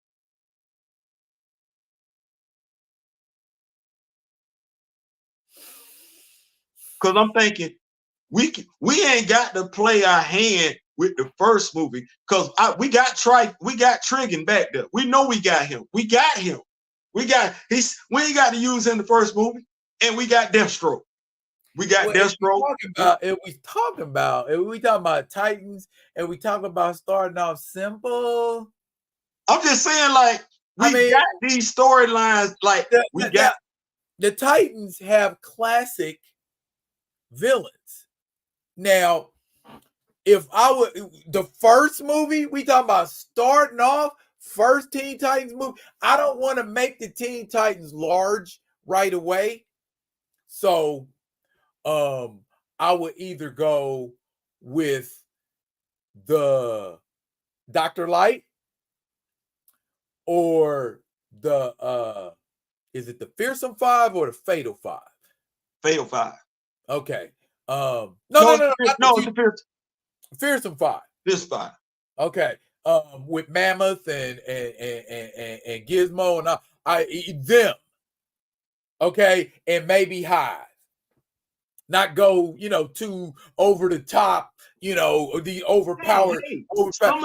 Because I'm thinking we ain't got to play our hand with the first movie because we got Trigon back there. We know we got him. We ain't got to use him in the first movie, and we got Deathstroke. We got Deathstroke. If we talking about Titans, and we talk about starting off simple. I'm just saying, like we got these storylines. Like the Titans have classic villains. Now, if I would, the first movie we talking about starting off, first Teen Titans movie, I don't want to make the Teen Titans large right away. So I would either go with the Dr. Light or the is it the Fearsome Five or the Fatal Five? Fatal Five. Okay. No, No, it's the Fearsome Five. This five. Okay. With Mammoth and Gizmo and them. Okay, and maybe Hive. Not go, too over the top, the overpowered.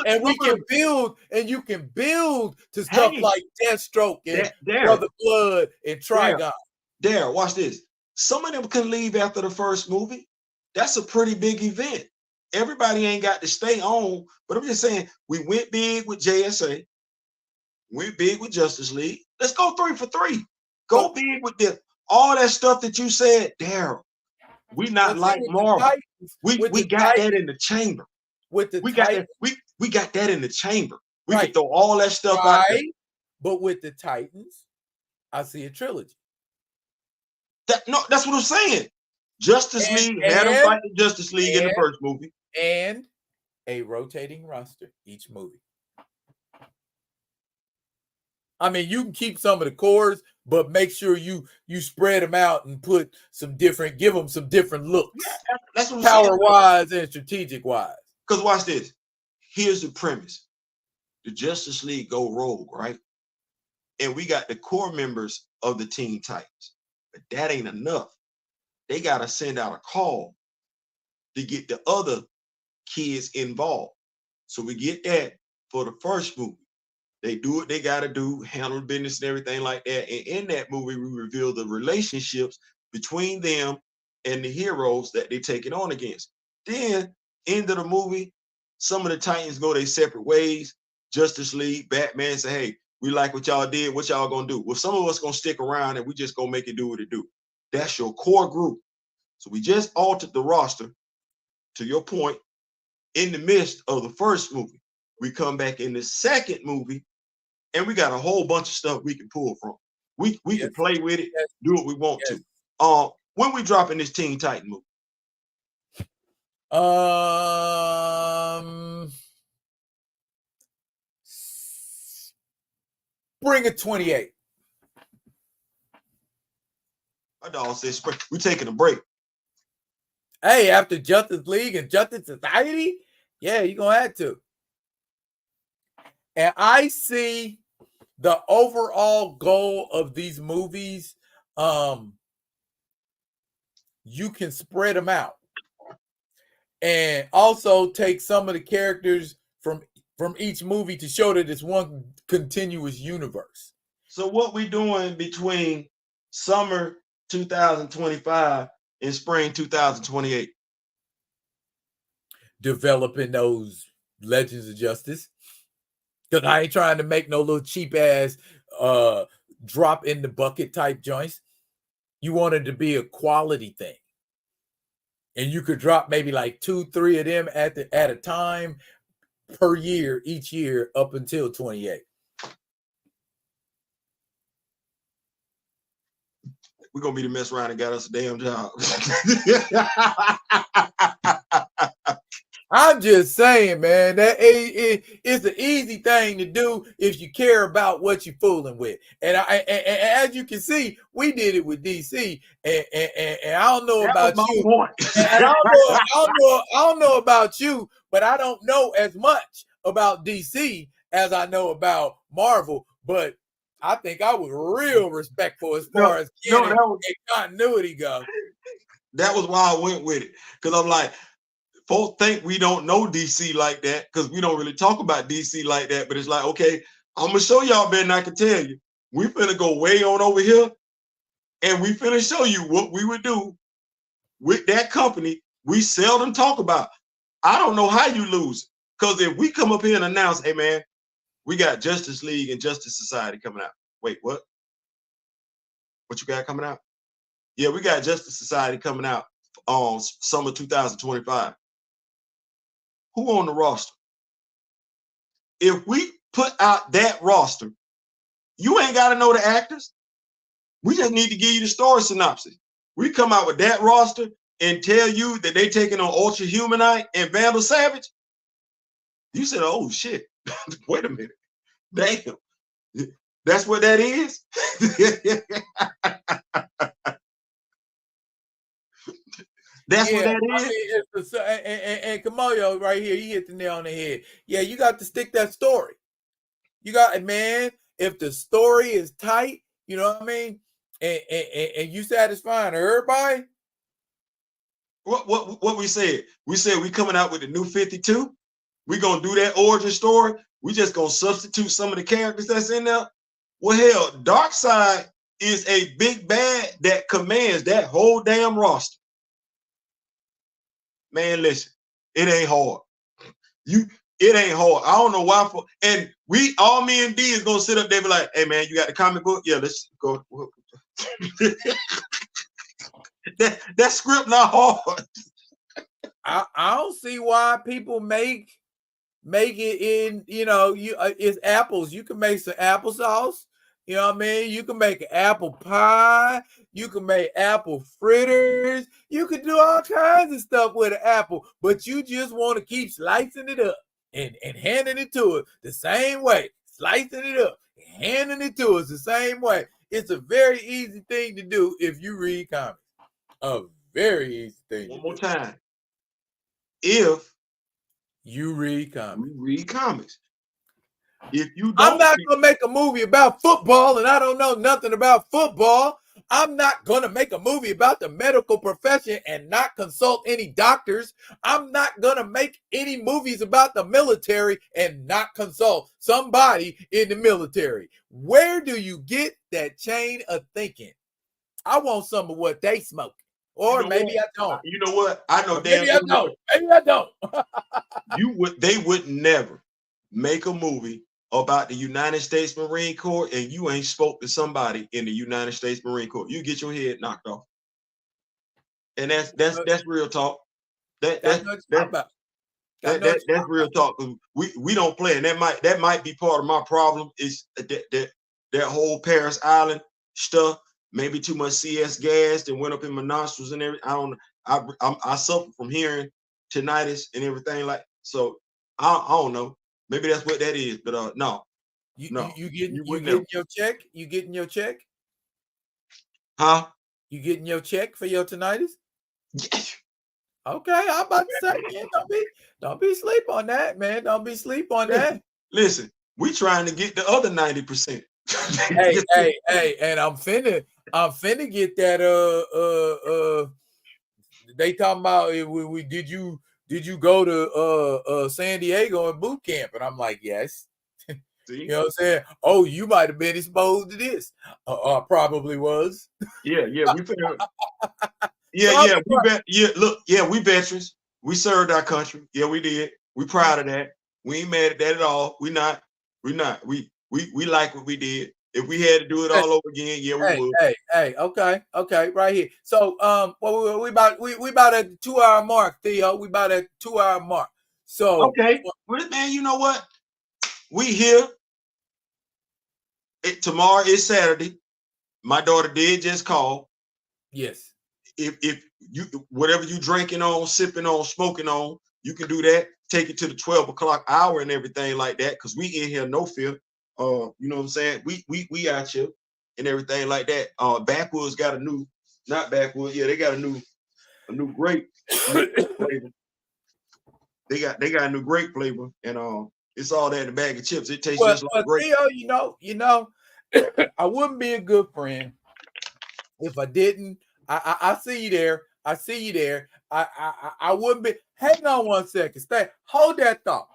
And we can build, and you can build to stuff like Deathstroke and Brother Blood and Trigon. There, watch this. Some of them can leave after the first movie. That's a pretty big event. Everybody ain't got to stay on, but I'm just saying, we went big with JSA, went big with Justice League. Let's go 3 for 3. Go big with all that stuff that you said, Daryl. We not like Marvel. We got that in the chamber. We got that in the chamber. We can throw all that stuff out there. But with the Titans, I see a trilogy. That's what I'm saying. Justice League had them fight the Justice League in the first movie. And a rotating roster each movie. I mean, you can keep some of the cores, but make sure you spread them out and give them some different looks. Yeah, that's what I'm power-wise and strategic-wise. Because watch this. Here's the premise. The Justice League go rogue, right? And we got the core members of the Teen Titans. But that ain't enough. They got to send out a call to get the other kids involved. So we get that for the first movie. They do what they got to do, handle business and everything like that. And in that movie, we reveal the relationships between them and the heroes that they take it on against. Then, end of the movie, some of the Titans go their separate ways. Justice League, Batman say, hey, we like what y'all did. What y'all gonna do? Well, some of us gonna stick around and we just gonna make it do what it do. That's your core group. So we just altered the roster, to your point, in the midst of the first movie. We come back in the second movie, and we got a whole bunch of stuff we can pull from. We can play with it, do what we want to. When we dropping this Teen Titan movie? Bring it 28. My dog says we taking a break. Hey, after Justice League and Justice Society, yeah, you're gonna have to. And I see the overall goal of these movies. You can spread them out, and also take some of the characters from each movie to show that it's one continuous universe. So what we doing between summer 2025 and spring 2028? Developing those Legends of Justice. Because I ain't trying to make no little cheap ass drop in the bucket type joints. You want it to be a quality thing. And you could drop maybe like 2-3 of them at a time per year, each year up until 28. We're going to be the mess around and got us a damn job. I'm just saying, man, that it's an easy thing to do if you care about what you're fooling with. And as you can see, we did it with DC. And I don't know about you. And I don't know about you, but I don't know as much about DC as I know about Marvel. But I think I was real respectful as far as continuity goes. That was why I went with it. Because I'm like, folks think we don't know DC like that because we don't really talk about DC like that. But it's like, okay, I'm going to show y'all better than I can tell you. We finna go way on over here, and we finna show you what we would do with that company we seldom talk about. I don't know how you lose. Because if we come up here and announce, hey, man, we got Justice League and Justice Society coming out. Wait, what? What you got coming out? Yeah, we got Justice Society coming out on summer 2025. who on the roster? If we put out that roster, you ain't got to know the actors. We just need to give you the story synopsis. We come out with that roster and tell you that they taking on Ultra Humanite and Vandal Savage. You said, oh shit, wait a minute. Damn. That's what that is? That's what that is? I mean, it's and Kamoyo right here, he hit the nail on the head. Yeah, you got to stick that story. You got, man, if the story is tight, you know what I mean, and you satisfying everybody. What we said? We said we coming out with the new 52. We gonna do that origin story. We just gonna substitute some of the characters that's in there. Well, hell, Darkseid is a big bad that commands that whole damn roster. Man, listen, it ain't hard. It ain't hard. I don't know why. And me and D is gonna sit up there and be like, hey man, you got the comic book? Yeah, let's go. that script not hard. I don't see why people make it in, it's apples. You can make some applesauce. You know what I mean? You can make an apple pie. You can make apple fritters. You can do all kinds of stuff with an apple, but you just want to keep slicing it up and handing it to it the same way. Slicing it up and handing it to us the same way. It's a very easy thing to do if you read comics. A very easy thing. One more time. If you read comics. If you don't, I'm not gonna make a movie about football and I don't know nothing about football. I'm not gonna make a movie about the medical profession and not consult any doctors. I'm not gonna make any movies about the military and not consult somebody in the military. Where do you get that chain of thinking? I want some of what they smoke. Or maybe I don't. You know what? I know damn. Maybe I don't. Maybe I don't. They would never make a movie about the United States Marine Corps and you ain't spoke to somebody in the United States Marine Corps. You get your head knocked off. And that's real talk. That's real talk. We don't play, and that might be part of my problem is that whole Paris Island stuff. Maybe too much CS gas that went up in my nostrils and everything. I suffer from hearing tinnitus and everything like so. I don't know. Maybe that's what that is, but no. You getting your check? You getting your check? Huh? You getting your check for your tinnitus? Okay, I'm about to say, man, don't be sleep on that, man. Don't be sleep on that. Listen, we trying to get the other 90%. hey, and I'm finna get that. They talking about did you go to San Diego in boot camp? And I'm like, yes. You know what I'm saying? Oh, you might have been exposed to this. Probably was. Yeah, we figured. We veterans. We served our country. Yeah, we did. We proud of that. We ain't mad at that at all. We not. We like what we did. If we had to do it all over again, yeah, we would. Hey, okay, right here. So, we about at the 2 hour mark, Theo. We about at 2 hour mark. So, okay, well, man, you know what? We here. Tomorrow is Saturday. My daughter did just call. Yes. If you whatever you drinking on, sipping on, smoking on, you can do that. Take it to the 12 o'clock hour and everything like that. Cause we in here, no fear. You know what I'm saying? We out here and everything like that. Backwoods got not Backwoods. Yeah, they got a new grape flavor. They got a new grape flavor, and it's all that in a bag of chips. It tastes just like grape. Theo, you know, I wouldn't be a good friend if I didn't. I see you there. I see you there. I wouldn't be. Hang on 1 second. Hold that thought.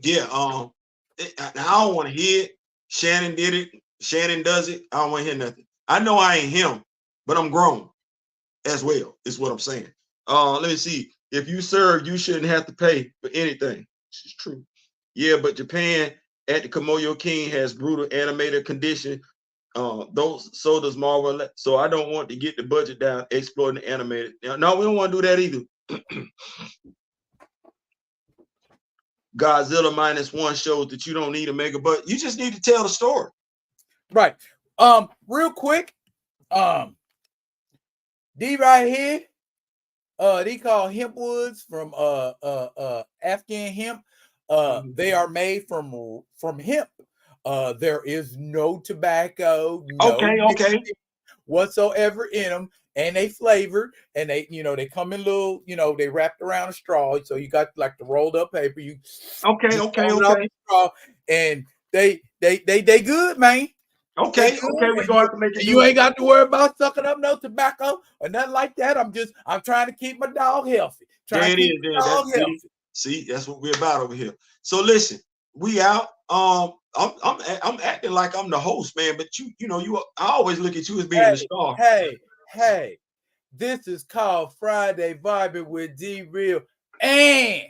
Yeah. I don't want to hear it. Shannon did it. Shannon does it. I don't want to hear nothing. I know I ain't him, but I'm grown as well, is what I'm saying. Let me see. If you serve, you shouldn't have to pay for anything. This is true. Yeah, but Japan at the Komoyo King has brutal animated condition. So does Marvel. So I don't want to get the budget down exploiting the animated. No, we don't want to do that either. Godzilla -1 shows that you don't need a mega, but you just need to tell the story. Right. Real quick, D right here, they call hemp woods from Afghan hemp. They are made from hemp. There is no tobacco, no Okay. whatsoever in them, and they flavored, and they come in little, they wrapped around a straw, so you got like the rolled up paper. You Okay. the straw, and they good, man. Okay. We're gonna have to make it. You ain't got to worry about sucking up no tobacco or nothing like that. I'm trying to keep my dog healthy. See, that's what we're about over here. So listen, we out. I'm acting like I'm the host, man, but I always look at you as being the star. Hey, this is called Friday Vibin with D Real and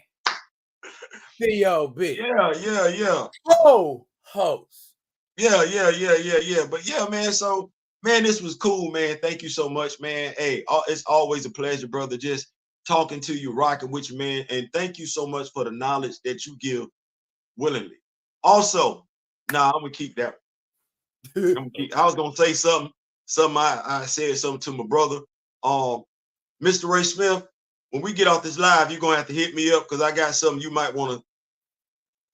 Theo B. Yeah. Co-host. Yeah. But yeah, man. So, man, this was cool, man. Thank you so much, man. Hey, it's always a pleasure, brother. Just talking to you, rocking with you, man. And thank you so much for the knowledge that you give willingly. Also, I'm gonna keep that. I was gonna say something. I said something to my brother. Mr. Ray Smith, when we get off this live, you're gonna have to hit me up because I got something you might want to.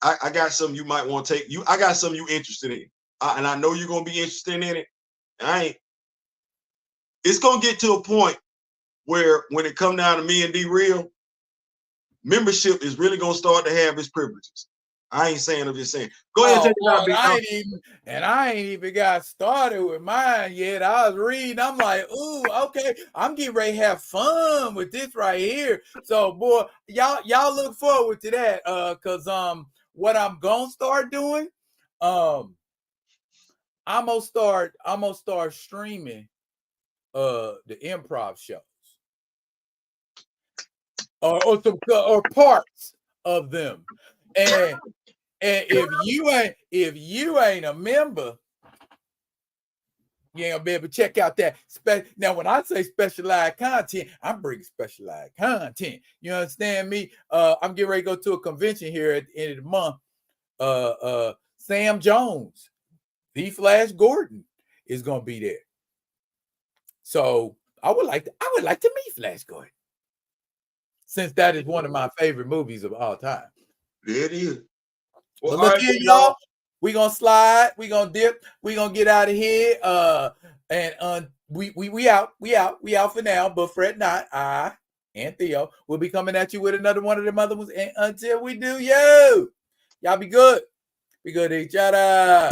I got something you might want to take. I got something you interested in, and I know you're gonna be interested in it. It's gonna get to a point where when it come down to me and D Real, membership is really gonna start to have its privileges. I ain't saying, I'm just saying. Go ahead and take it out. I ain't even got started with mine yet. I was reading. I'm like, ooh, okay. I'm getting ready to have fun with this right here. So, boy, y'all look forward to that. Cause what I'm gonna start doing, I'm gonna start streaming the improv shows. Or parts of them. And if you ain't a member, you ain't gonna be able to check out that. Now, when I say specialized content, I'm bringing specialized content. You understand me? I'm getting ready to go to a convention here at the end of the month. Sam Jones, the Flash Gordon, is gonna be there. So I would like to meet Flash Gordon, since that is one of my favorite movies of all time. There it is. Well, look here, y'all. We gonna slide. We gonna dip. We gonna get out of here. And we out. We out for now. But fret not. I and Theo will be coming at you with another one of them other ones. And until we do, y'all be good. Be good to each other.